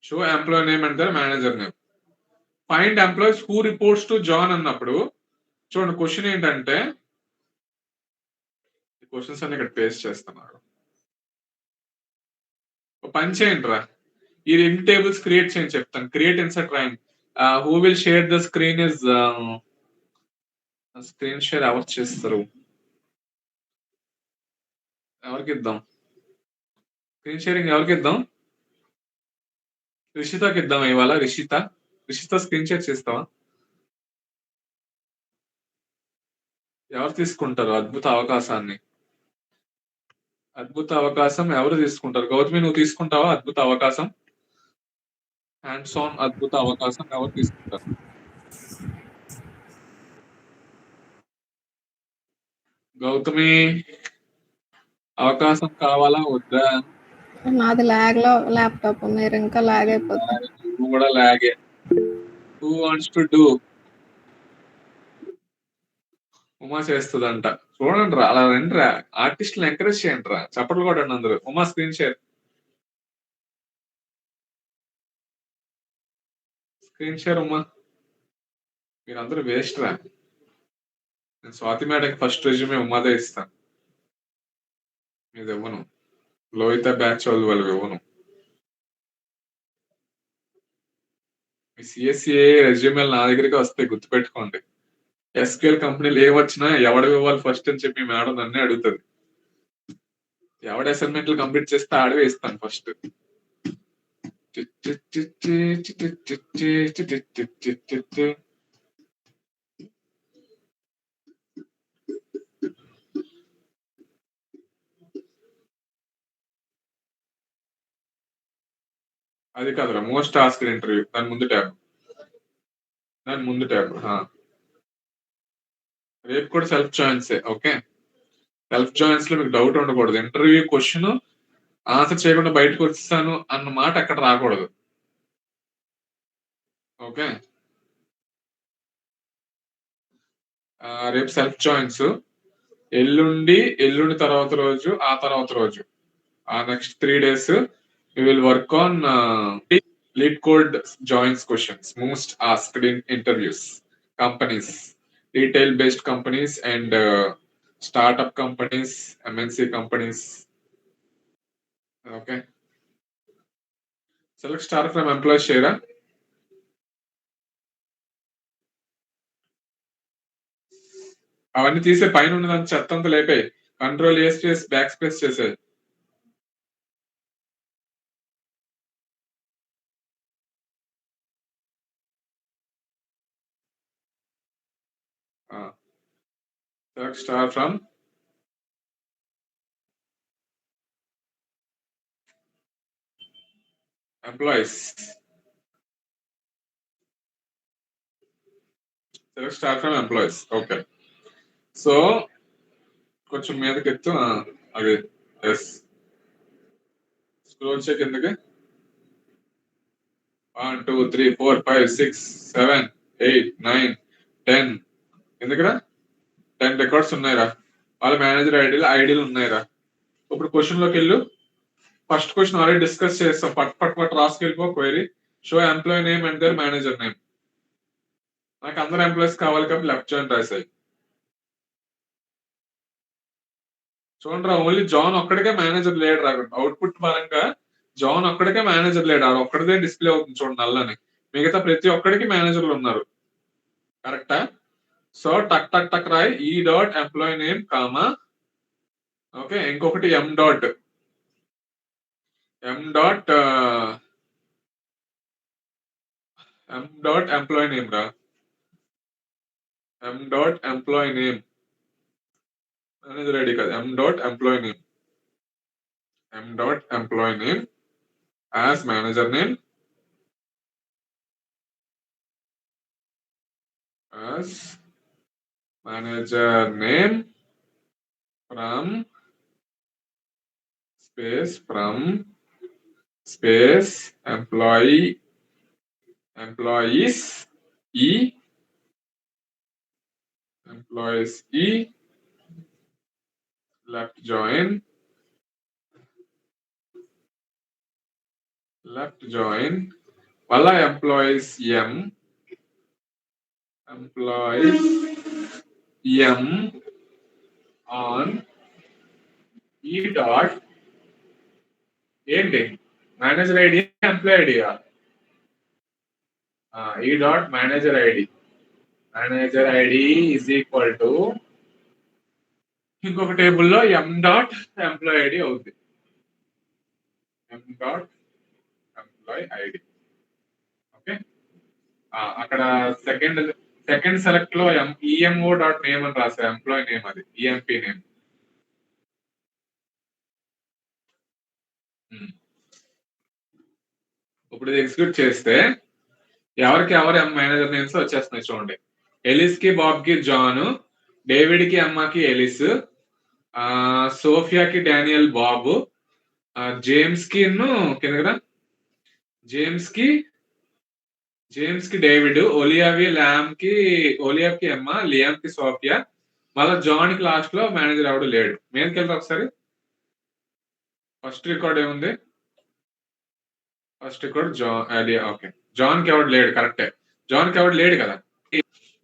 S1: Show employee name and their manager name. Find employees who reports to John అన్నప్పుడు చూడండి క్వశ్చన్ ఏంటంటే, క్వశ్చన్స్ అన్ని ఇక్కడ పేస్ట్ చేస్తున్నారు. పని చేయండి రా, ఈ 2 టేబుల్స్ క్రియేట్ చేయండి చెప్తాను. Create insert rhyme. Who will share the screen is screen share ఎవరు చేస్తారు? ఎవరికి ఇద్దాం స్క్రీన్ షేరింగ్? ఎవరికి ఇద్దాం? రిషితకి ఇద్దాం ఇవాళ. రిషిత స్క్రీన్ షేర్ చేస్తావా? ఎవరు తీసుకుంటారు అద్భుత అవకాశాన్ని? అద్భుత అవకాశం ఎవరు తీసుకుంటారు? గౌతమి, నువ్వు తీసుకుంటావా అద్భుత అవకాశం? హ్యాండ్స్ ఆన్ అద్భుత అవకాశం ఎవరు తీసుకుంటారు? గౌతమి, అవకాశం కావాలా వద్దా?
S2: నాది లాగ్ లో ల్యాప్టాప్, మీరు ఇంకా లాగ్ అయిపోతుంది.
S1: నువ్వు కూడా లాగే. Who wants to do? Uma చేస్తుందంట. చూడండి రా, అలా రండి రా, ఆర్టిస్టులను ఎంకరేజ్ చేయండి రా, చప్పట్లు కొట్టండి అందరూ. Uma screen share. Screen share Uma. మీరందరూ వేస్ట్ రా. నేను స్వాతి మేడకి ఫస్ట్ రెజ్యూమే ఉమాదే ఇస్తాను, మీది ఇవ్వను. లోహిత బ్యాచ్ వాళ్ళు ఇవ్వను. మీ సిఎస్సిఏ రెజ్యూమే నా దగ్గరికి వస్తాయి, గుర్తుపెట్టుకోండి. ఎస్క్యూఎల్ కంపెనీలు ఏమొచ్చినా ఎవడు ఇవ్వాలి ఫస్ట్ అని చెప్పి మేడం నన్నే అడుగుతుంది. ఎవడ అసైన్మెంట్లు కంప్లీట్ చేస్తే ఆడవే ఇస్తాను ఫస్ట్. అది కాదురా, మోస్ట్ టాస్క్ ఇంటర్వ్యూ. దాని ముందు ట్యాబ్. రేపు కూడా సెల్ఫ్ జాయిన్సే. ఓకే, సెల్ఫ్ జాయిన్స్ లో మీకు డౌట్ ఉండకూడదు. ఇంటర్వ్యూ క్వశ్చన్ ఆన్సర్ చేయకుండా బయటకు వచ్చేసాను అన్న మాట అక్కడ రాకూడదు. ఓకే, రేపు సెల్ఫ్ జాయిన్స్. ఎల్లుండి తర్వాత రోజు, ఆ తర్వాత రోజు, ఆ next 3 days we will work on lead code joins questions most asked in interviews. Companies, retail based companies and startup companies, MNC companies. Okay, select star from employee share. అవన్నీ తీసే, పైన ఉన్నదాన్ని చెత్త అంతా లేపాయి. కంట్రోల్ చేసి బ్యాక్ స్పేస్ చేసాయి. Select star from employees. Select star from employees. Okay. So కొంచెం మీదకి ఎత్తు. అది ఎస్. స్క్రోల్ చెక్ ఎందుకు? 1 2 3 4 5 6 7 8 9 10 ఎందుకురా 10 రికార్డ్స్ ఉన్నాయిరా. వాళ్ళ మేనేజర్ ఐడీలు ఉన్నాయిరా. ఇప్పుడు క్వశ్చన్ లోకి వెళ్ళు. ఫస్ట్ క్వశ్చన్ ఆల్రెడీ డిస్కస్ చేస్తాం. పట్ రాసుకెళ్ళిపో. Query show employee name and their manager name. నాకు అందరు ఎంప్లాయీస్ కావాలి కాబట్టి లెఫ్ట్ జాయిన్ రాసాయి. చూడండి, ఓన్లీ జాన్ ఒక్కడికే మేనేజర్ లేడు రా. అవుట్పుట్ పరంగా జాన్ ఒక్కడికే మేనేజర్ లేడు. ఆడు ఒక్కడిదే డిస్ప్లే అవుతుంది చూడండి నల్లని. మిగతా ప్రతి ఒక్కడికి మేనేజర్లు ఉన్నారు. కరెక్టా? సో టక్ టక్ టక్ రాయ్. E dot employee name comma. Okay, ఇంకొకటి ఎం డాట్ ఎంప్లాయీ నేమ్ రా. M dot employee name manager ID కాదు. M dot employee name as manager name from space employees e left join wala employees m on e dot ఏంటి manager ID employee idea? ఈ dot manager ID is equal to ఇంకొక టేబుల్లో ఎం dot employee ID అవుద్ది. Okay, అక్కడ second select లో ఈఎంఓ dot name అని రాసా. Employee name అది ఈఎంపీ నేమ్. ఇప్పుడు ఇది ఎగ్జిక్యూట్ చేస్తే ఎవరికి మేనేజర్ నేమ్స్ వచ్చేస్తున్నాయి చూడండి. ఎలిస్ కి బాబ్ కి జాన్, డేవిడ్ కి అమ్మకి ఎలిస్, సోఫియాకి డానియల్ బాబు, జేమ్స్ కి కింద జేమ్స్ కి డేవిడ్, ఒలియావ్ కి అమ్మ, లియామ్ కి సోఫియా, మళ్ళీ జాన్ కి లాస్ట్ లో మేనేజర్ ఎవడు లేడు. మీదకి వెళ్తా ఒకసారి. ఫస్ట్ రికార్డ్ ఏముంది? ఫస్ట్ రికార్డ్ ఓకే, జాన్ కి ఎవడు లేడు. కరెక్టే, జాన్ కి ఎవడు లేడు కదా.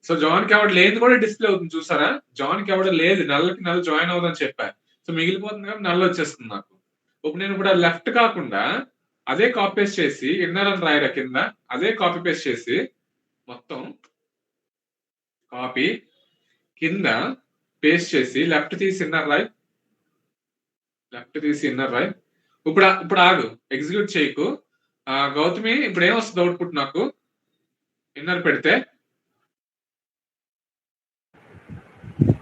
S1: సో జాన్ కి ఎవడు లేదు కూడా డిస్ప్లే అవుతుంది చూసారా. జాన్ కి ఎవడు లేదు, నల్లకి నల్ల జాయిన్ అవుతుందని చెప్పారు. సో మిగిలిపోతుంది కాబట్టి నల్ల వచ్చేస్తుంది నాకు. ఇప్పుడు నేను ఇప్పుడు లెఫ్ట్ కాకుండా అదే కాపీ పేస్ట్ చేసి ఇన్నర్ అని రాయరా కింద. అదే కాపీ పేస్ట్ చేసి మొత్తం కాపీ కింద పేస్ట్ చేసి లెఫ్ట్ తీసి ఇన్నర్ రాయ్. ఇప్పుడు ఆగు, ఎగ్జిక్యూట్ చేయకు. గౌతమి ఇప్పుడు ఏమొస్తుంది అవుట్పుట్ నాకు? ఇన్నర్ పెడితే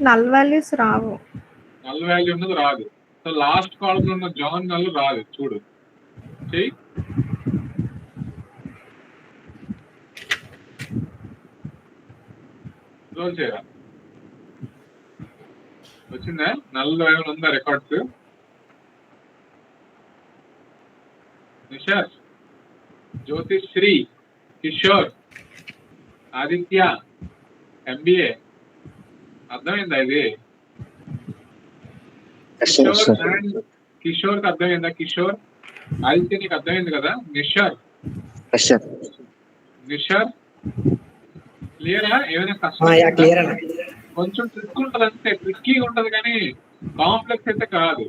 S2: నల్ వాల్యూస్ రావు.
S1: నల్ వాల్యూ ఉన్నది రాదు. సో లాస్ట్ కాలమ్ లో ఉన్న జాన్ నల్ రాదు. చూడు, చెయ్యి. క్లోజ్ చేయరా. వచ్చిందా? నల్ ఏమైనా ఉందా రికార్డ్స్? నిషార్, జ్యోతిశ్రీ, కిషోర్, ఆదిత్య, ఎంబీఏ. అర్థమైందా ఇది? కిషోర్ కి అర్థమైందా? కిషోర్, ఆదిత్య నీకు అర్థమైంది కదా. నిషార్ క్లియరా? ఏమైనా కష్టం? కొంచెం ట్రిక్ ఉంటది అంతే. ట్రిక్కీగా ఉంటది కానీ కాంప్లెక్స్ అయితే కాదు.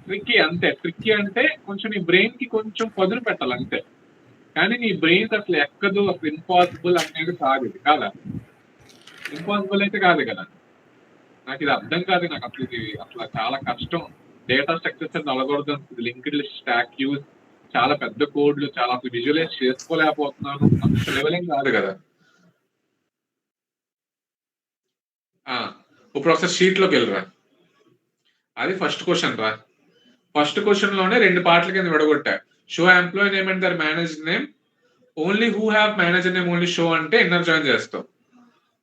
S1: ట్రిక్కీ అంతే. ట్రిక్కీ అంటే కొంచెం నీ బ్రెయిన్ కి కొంచెం పదును పెట్టాలి అంతే. కానీ నీ బ్రెయిన్ అసలు ఎక్కదు. అసలు ఇంపాసిబుల్ అనేది కాదు ఇది. కాదా? ఇంపాసిబుల్ అయితే కాదు కదా. నాకు ఇది అర్థం కాదు, నాకు అసలు ఇది అసలు చాలా కష్టం. డేటా స్ట్రక్చర్స్ అలగొడదాం, లింక్డ్ లిస్ట్, స్టాక్ యూజ్, చాలా పెద్ద కోడ్లు, చాలా విజువలైజ్ చేసుకోలేకపోతున్నాను. అంత లెవెలింగ్ కాదు కదా. ఇప్పుడు ఒకసారి షీట్ లోకి వెళ్ళరా. అది ఫస్ట్ క్వశ్చన్ రా. ఫస్ట్ క్వశ్చన్ లోనే 2 పార్ట్ల కింద విడగొట్టా. Show employee name and their manager name, only who have manager name only show అంటే ఇన్నర్ జాయిన్ చేస్తాం.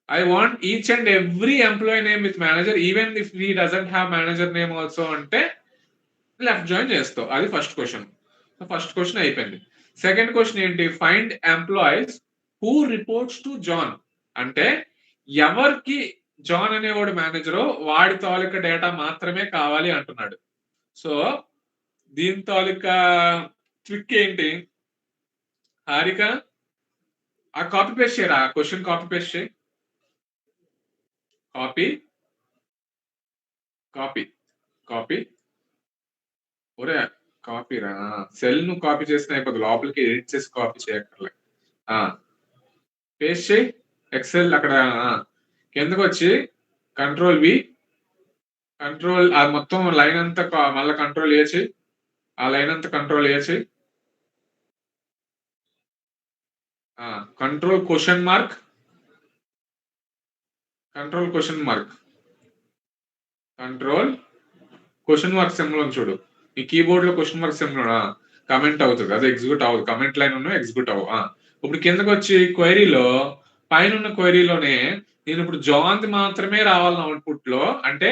S1: I want each and every employee name with manager, even if he doesn't have manager name also అంటే left join చేస్తావు. అది first question. First question అయిపోయింది. Second question ఏంటి? Find employees who reports to John అంటే ఎవరికి John అనేవాడు మేనేజరో వాడి తాలూకా data మాత్రమే కావాలి అంటున్నాడు. సో దీని తాలూకా ట్రిక్ ఏంటి? హారిక ఆ కాపీ పేస్ట్ చేయరా, ఆ క్వశ్చన్ కాపీ పేస్ట్ చేయి. కాపీ ఒరే కాపీ రా. సెల్ ను కాపీ చేసిన అయిపోతుంది, లోపలికి ఎడిట్ చేసి కాపీ చేయక్కర్లే. పేస్ట్ చేయి ఎక్సెల్. అక్కడ కిందకు వచ్చి కంట్రోల్ వి, కంట్రోల్ అది మొత్తం లైన్ అంతా మళ్ళీ కంట్రోల్ వేసి ఆ లైన్ అంతా కంట్రోల్ వేసి కంట్రోల్ క్వశ్చన్ మార్క్ సింబల్ చూడు. ఈ కీబోర్డ్ లో క్వశ్చన్ మార్క్ సింబల్ కమెంట్ అవుతుంది, అదే ఎగ్జిక్యూట్ అవ్వదు. కమెంట్ లైన్ ఉన్న ఎగ్జిక్యూట్ అవ్వ. ఇప్పుడు కిందకు వచ్చి క్వైరీలో పైన ఉన్న క్వైరీలోనే నేను ఇప్పుడు జాన్ మాత్రమే రావాలి అవుట్పుట్ లో. అంటే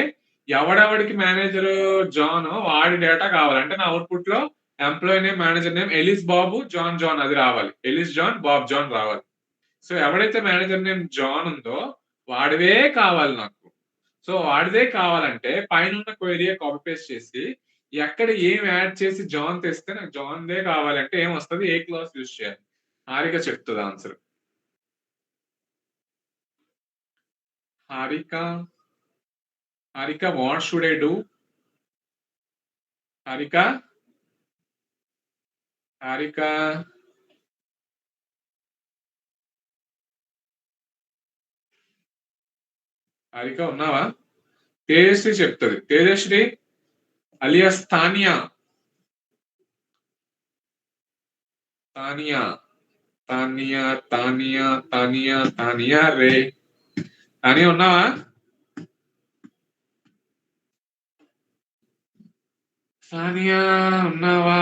S1: ఎవడెవడికి మేనేజర్ జాన్ వాడి డేటా కావాలి. అంటే నా అవుట్పుట్ లో employee name, manager name Alice Bob John అది రావాలి. ఎలిస్ జాన్ బాబ్ జాన్ రావాలి. సో ఎవడైతే మేనేజర్ నేమ్ జాన్ ఉందో వాడివే కావాలి నాకు. సో వాడిదే కావాలంటే పైన ఉన్న క్వైరీ కాపీ పేస్ట్ చేసి ఎక్కడ ఏం యాడ్ చేసి జాన్ తెస్తే నాకు జాన్ దే కావాలంటే ఏం వస్తుంది? ఏ క్లాస్ యూజ్ చేయాలి? హారిక చెప్తుంది answer. Harika what should I do? Harika ఉన్నావా? తేజశ్రీ చెప్తుంది. తేజశ్రీ అలియాస్ తానియా రే. తానియా ఉన్నావా? తానియా ఉన్నావా?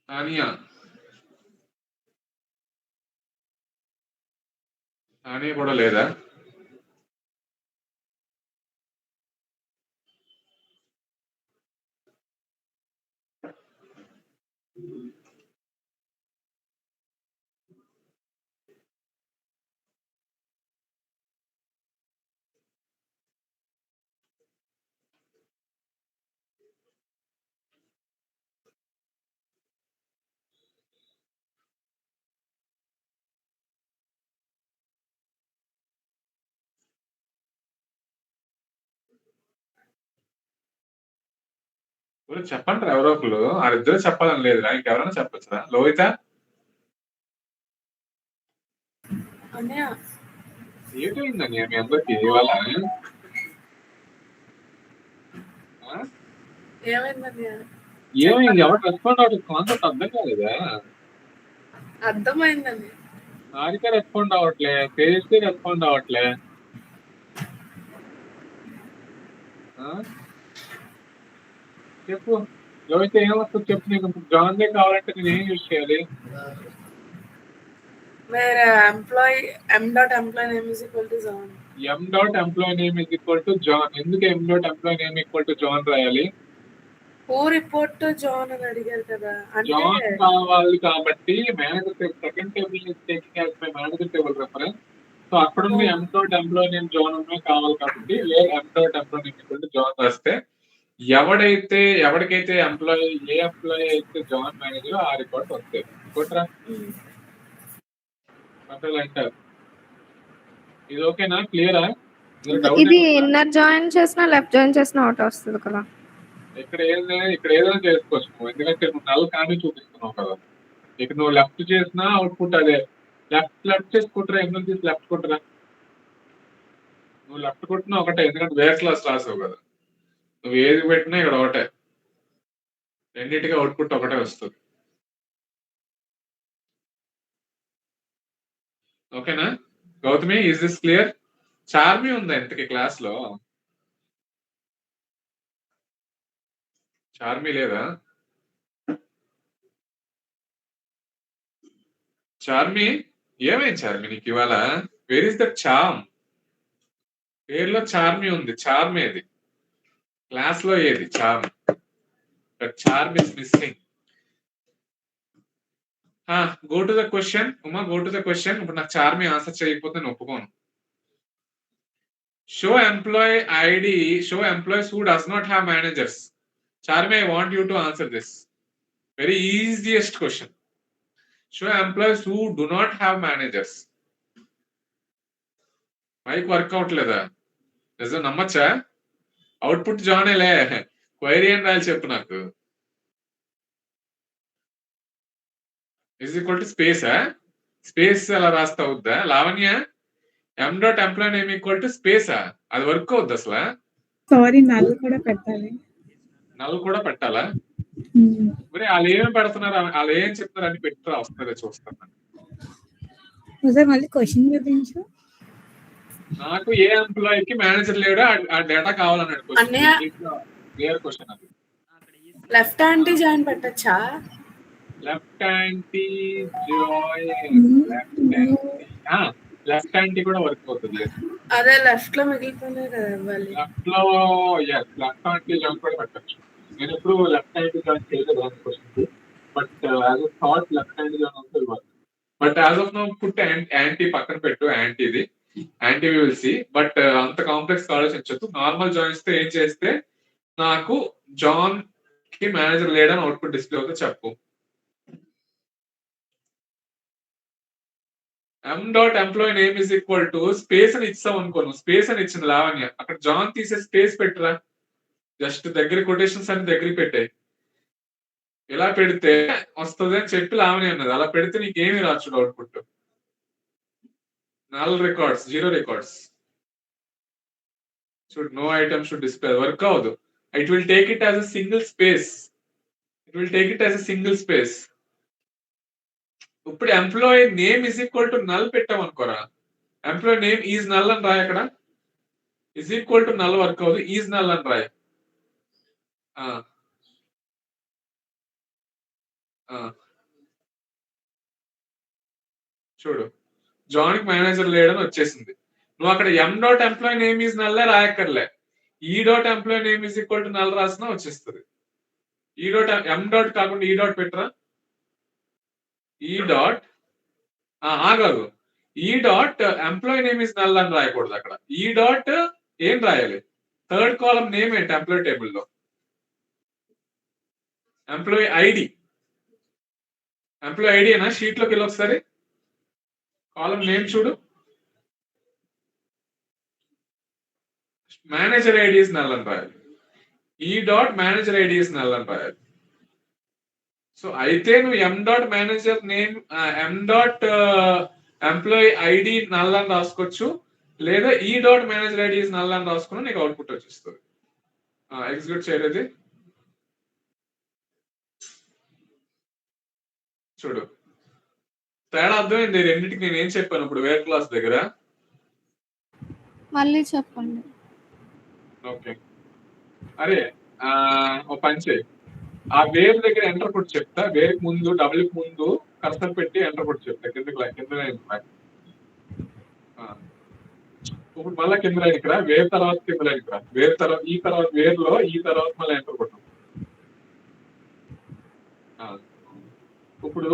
S1: తానియా కూడా లేదా? చెప్పండి ఎవరో ఒకరు. వాళ్ళిద్దరు చెప్పాలని లేదురా, ఇంకెవరైనా చెప్పొచ్చురా. లోహిత ఏమైందని మీ అందరికి ఇవాళ? ఏమైంది? ఎవరు రెస్పాండ్ అవ్వడం కాన్సెప్ట్ అర్థం కాలేదా?
S9: అర్థమైందండి.
S1: హారిక రెస్పాండ్ అవ్వట్లే, తేజస్వి రెస్పాండ్ అవ్వట్లే. చెప్పు లోహిత ఏమొస్తుంది చెప్పు. నీకు జాన్ దే కావాలంటే నేను ఏం యూజ్ చేయాలి?
S9: Where employee m.employee name is equal to John.
S1: m.employee name is equal to John. ఎందుకు m.employee name equal to John రాయాలి?
S9: Who report to John అని అడిగారు కదా.
S1: జాన్ కావాలి కాబట్టి manager second table is taking as my manager table reference. So అక్కడ ఉన్న m.employee name John ఉన్నాయి కావాలి కాబట్టి m.employee name equal to John రాస్తే ఎవరికైతే ఎంప్లాయీ అయితే జాన్ మేనేజర్ ఆ రికార్డ్ వస్తాయి. కొట్రా అంటారు. ఇది ఓకేనా? క్లియరా?
S2: ఇది ఇన్నర్ జాయిన్ చేసినా లెఫ్ట్ జాయిన్ చేసినా ఒకటి వస్తుంది కదా.
S1: ఇక్కడ ఏదైనా చేసుకోవచ్చు నువ్వు, ఎందుకంటే నువ్వు నల్ కానీ చూపిస్తున్నావు కదా. ఇక నువ్వు లెఫ్ట్ చేసినా అవుట్పుట్ అదే. లెఫ్ట్ చేసి కొట్టరా, ఎందుకు తీసి లెఫ్ట్ కొట్టరా. నువ్వు లెఫ్ట్ కొట్టినా ఒకటే, ఎందుకంటే వేర్ క్లాస్ రాసావు కదా. నువ్వు ఏది పెట్టినా ఇక్కడ ఒకటే, రెండింటికి అవుట్పుట్ ఒకటే వస్తుంది. ఓకేనా Gautami, is this clear? Charmi ఉందా ఇంతకి క్లాస్ లో? చార్మి లేదా? చార్మి, ఏమైంది చార్మి నీకు ఇవాళ? Where is that charm? పేర్లో చార్మి ఉంది, చార్మ్ ఏది? క్లాస్ లో ఏది charm? That charm is missing. Go to the question Uma, go to the question. ఇప్పుడు నాకు చార్మి ఆన్సర్ చేయకపోతే నేను ఒప్పుకోను. Show employee ID, show employees who does not have managers. Charmi, I want you to answer this. Very easiest question. Show employees who do not have managers. Mic workout leda. Niజం నమ్మచ్చా? Output జానేలే, query అని రాయాలి చెప్పు నాకు. Is equal to స్పేసా? Space అలా రాస్తా అవుద్దా Lavanya? M dot employee name equal to స్పేసా? అది వర్క్ అవుద్ది అసలు?
S3: సారీ, నల్ కూడా పెట్టాలి.
S1: నల్ కూడా పెట్టాలా? మరి వాళ్ళు ఏమేమి పెడుతున్నారు, వాళ్ళు ఏం చెప్తున్నారు అని పెట్టరా, వస్తుందో చూస్తాను.
S3: మళ్ళీ క్వశ్చన్ చూపించు.
S1: నాకు ఏ ఎంప్లాయీకి మేనేజర్ లేడు, ఆ డేటా కావాలన్నాడు. క్వశ్చన్ అది.
S9: లెఫ్ట్ హ్యాండ్ జాయిన్ పెట్టచ్చా?
S1: లెఫ్ట్ హ్యాండ్ లెఫ్ట్ హ్యాండ్ కూడా వర్క్ అవుతుంది.
S9: అదే లెఫ్ట్ లో మిగిలిపోయినా కదా ఇవ్వాలి.
S1: లెఫ్ట్ లో లెఫ్ట్ హ్యాండ్ జాయిన్ కూడా పెట్టచ్చు. నేను ఎప్పుడు లెఫ్ట్ హ్యాండ్ జాయిన్ చేయలేదు question, but as a thought left hand join also work. But as of now put anti పక్కన పెట్టు, యాంటీది యాంటీ విల్ సి. బట్ అంత కాంప్లెక్స్ ఆలోచించచ్చు. నార్మల్ జాయిన్స్ తో ఏం చేస్తే నాకు జాన్ కి మేనేజర్ లేడని అవుట్పుట్ డిస్ప్లే అవుతుంది చెప్పు. ఎం dot employee name is equal to space అని ఇచ్చావు అనుకో, నువ్వు స్పేస్ అని ఇచ్చింది లావణ్య, అక్కడ జాన్ తీసే స్పేస్ పెట్టరా. జస్ట్ దగ్గర కొటేషన్స్ అన్ని దగ్గర పెట్టాయి. ఇలా పెడితే వస్తుంది అని చెప్పి లావణ్య అన్నది. అలా పెడితే నీకేమి రాచ్చు output? Null records, zero records. Should no item should display. Work అవ్వదు. It will take it as a single space. It will take it as a single space. ఇప్పుడు employee name is equal to null పెట్టాం అనుకోరా, employee name is null అని రాయి. అక్కడ is equal to null work అవ్వదు, is null అని రాయి. చూడు, జాన్ కి మేనేజర్ లేడని వచ్చేసింది. నువ్వు అక్కడ M dot employee name is నల్లే రాయక్కర్లే, E dot employee name is equal to null రాసినా వచ్చేస్తుంది. ఈ డాట్ ఎం డాట్ కాకుండా ఈ డాట్ పెట్టరా. ఈ డాట్ ఆగదు, ఈ dot employee name is null అని రాయకూడదు. అక్కడ ఈ డాట్ ఏం రాయాలి? థర్డ్ కాలం నేమ్ ఏంటి ఎంప్లాయీ టేబుల్లో? Employee ID. ఎంప్లాయీ ఐడి అయినా షీట్ లోకి వెళ్ళి ఒకసారి కాలం నేమ్ చూడు. మేనేజర్ ఐడి ఇస్ నల్ అని రాయాలి. ఈ dot manager ID is null అని రాయాలి. సో అయితే నువ్వు ఎం dot manager name, M dot employee ID null అని రాసుకోవచ్చు, లేదా ఈ dot manager ID is null అని రాసుకున్నా నీకు అవుట్పుట్ వచ్చేస్తుంది. ఎగ్జిక్యూట్ చేయలేదు. చూడు, తేడా అర్థమైంది రెండింటికి. నేను ఏం చెప్పాను ఇప్పుడు వేర్ క్లాస్ దగ్గర?
S2: మళ్ళీ చెప్పండి.
S1: ఓకే, అరే ఓ పని చేయి, ఆ వేర్ దగ్గర ఎంటర్ కొట్టి చెప్తా. వేర్ ముందు డబుల్ ముందు కర్సర్ పెట్టి ఎంటర్ కొట్టి చెప్తా. కింద ఇప్పుడు మళ్ళీ కింద లైన్కి రా, వేర్ తర్వాత కింద లైన్కి రా, వేర్ తర్వాత ఈ తర్వాత వేర్ లో ఈ తర్వాత మళ్ళీ ఎంటర్ కొట్టు. ఇప్పుడు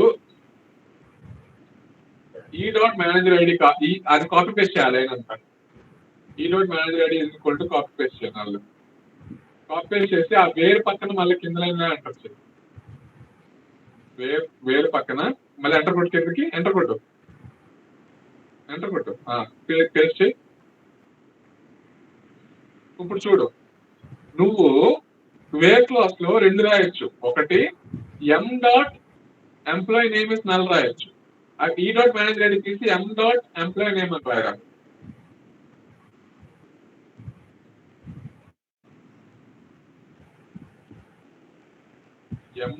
S1: ఈ డాట్ మేనేజర్ ఐడి అది కాపీ పేస్ట్ చేయాలి అయినంత. E dot manager ID equal to copy paste చేయాలి. వాళ్ళు కాపీ పేస్ట్ చేసి ఆ వేర్ పక్కన మళ్ళీ కింద లైన్ ఎంటర్ చేయాలి. వేర్ పక్కన మళ్ళీ ఎంటర్ కొట్టు, కిందకి ఎంటర్ కొట్టు, పేస్ట్ చేయి. ఇప్పుడు చూడు, నువ్వు వేర్ క్లాస్ లో 2 రాయొచ్చు. ఒకటి ఎం dot employee name is null రాయొచ్చు. ఆ ఈ డాట్ మేనేజర్ ఐడి తీసి ఎం డాట్ ఎంప్లాయీ నేమ్ అని రాయరా. ఎం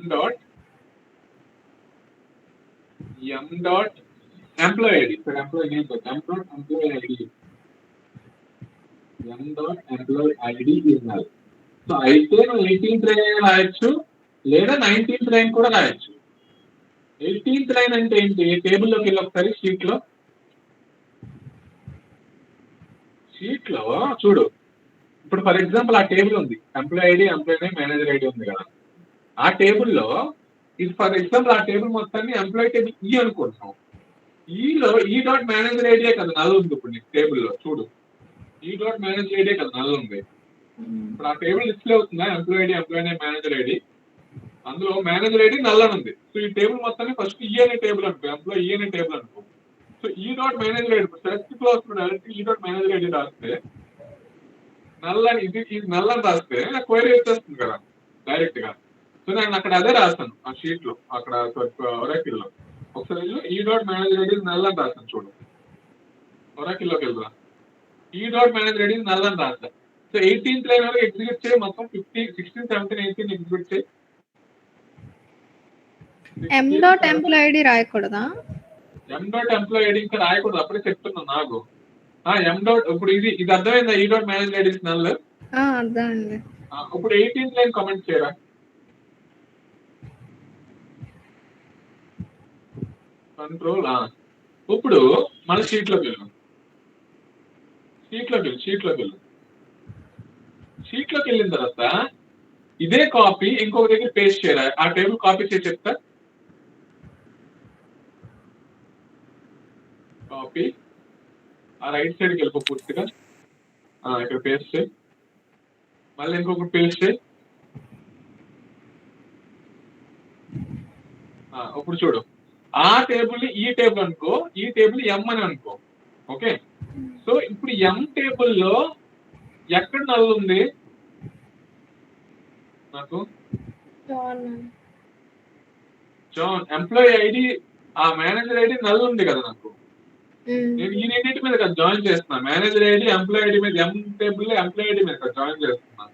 S1: డాట్ ఎంప్లాయీ ఐడి, ఇక్కడ employee name M dot employee ID, M dot employee ID is null. So అయితే నువ్వు 18th లైన్ రాయొచ్చు లేదా 19th లైన్ కూడా రాయొచ్చు. 18th లైన్ అంటే ఏంటి? టేబుల్లోకి వెళ్ళి ఒకసారి షీట్ లో చూడు. ఇప్పుడు ఫర్ ఎగ్జాంపుల్ ఆ టేబుల్ ఉంది, employee ID, employee name, manager ID ఉంది కదా. ఆ టేబుల్లో ఇది ఫర్ ఎగ్జాంపుల్ ఆ టేబుల్ మొత్తాన్ని ఎంప్లాయీ టేబుల్ ఈ అనుకుంటున్నాం. ఈలో ఈ డాట్ మేనేజర్ ఐడియే కదా నల్ ఉంది. ఇప్పుడు నీకు టేబుల్లో చూడు, ఈ డాట్ మేనేజర్ ఐడియే కదా నల్ ఉంది. ఇప్పుడు ఆ టేబుల్ డిస్ప్లే అవుతుందా? Employee ID, employee name, manager ID. అందులో మేనేజర్ ఐడి నల్ అని ఉంది. సో ఈ టేబుల్ మొత్తాన్ని ఫస్ట్ ఈ అనే టేబుల్ అనుకో, ఎంప్లాయీ ఈ అనే టేబుల్ అనుకో. సో ఈ dot manager ID search class direct ఈ డాట్ మేనేజర్ ఐడి రాస్తే నల్ అని ఇది నల్ అని రాస్తే నాకు క్వైరీ వచ్చేస్తుంది కదా డైరెక్ట్ గా. సో నేను అక్కడ అదే రాస్తాను ఆ షీట్ లో, అక్కడ ఒరాకిల్ లో. ఒకసారి ఈ డాట్ మేనేజర్ ఐడి నల్ అని రాస్తాను చూడు. ఒరాకిల్ లోకి వెళ్దా, ఈ డాట్ మేనేజర్ ఐడి నల్ అని రాస్తాను. సో 18th లైన్ వరకు ఎగ్జిక్యూట్ చేయి, మొత్తం 15, 16, 17, 18 ఎగ్జిక్యూట్ చేయి.
S2: ఎం డాట్ ఎంప్లాయీ ఐడి రాయకూడదా?
S1: ఎం డాట్ ఎంప్లాయీ ఐడి ఇంకా రాయకూడదు, అప్పుడే చెప్తున్నాను నాకు. ఎం డాట్ ఇప్పుడు ఇది అర్థమైందా? ఈ డాట్ మేనేజర్ ఐడి నల్
S2: అర్థం అండి.
S1: ఇప్పుడు 18th లైన్ కామెంట్ చేయరా. కంట్రోల్. ఇప్పుడు మన షీట్ లోకి వెళ్ళు, షీట్ లోకి వెళ్ళిన తర్వాత ఇదే కాపీ ఇంకొక దగ్గర పేస్ట్ చేయరా. ఆ టేబుల్ కాపీ చేసి చెప్తా. కాపీ ఆ రైట్ సైడ్కి వెళ్ళిపో పూర్తిగా. ఇక్కడ పేస్ట్ చేయి, మళ్ళీ ఇంకొకటి పేస్ట్ చేయి. ఇప్పుడు చూడు, ఆ టేబుల్ ఈ టేబుల్ అనుకో, ఈ టేబుల్ ఎం అని అనుకో. ఓకే, సో ఇప్పుడు ఎం టేబుల్లో ఎక్కడ నల్ ఉంది నాకు? జాన్ ఎంప్లాయీ ఐడి, ఆ మేనేజర్ ఐడి నల్ ఉంది కదా నాకు. నేను ఈ రెండింటి మీద కదా జాయిన్ చేస్తున్నా. మేనేజర్ ఐడి, ఎంప్లాయీ ఐడి మీద, ఎం టేబుల్ లో ఎంప్లాయీ ఐడి మీద కదా జాయిన్ చేస్తున్నా.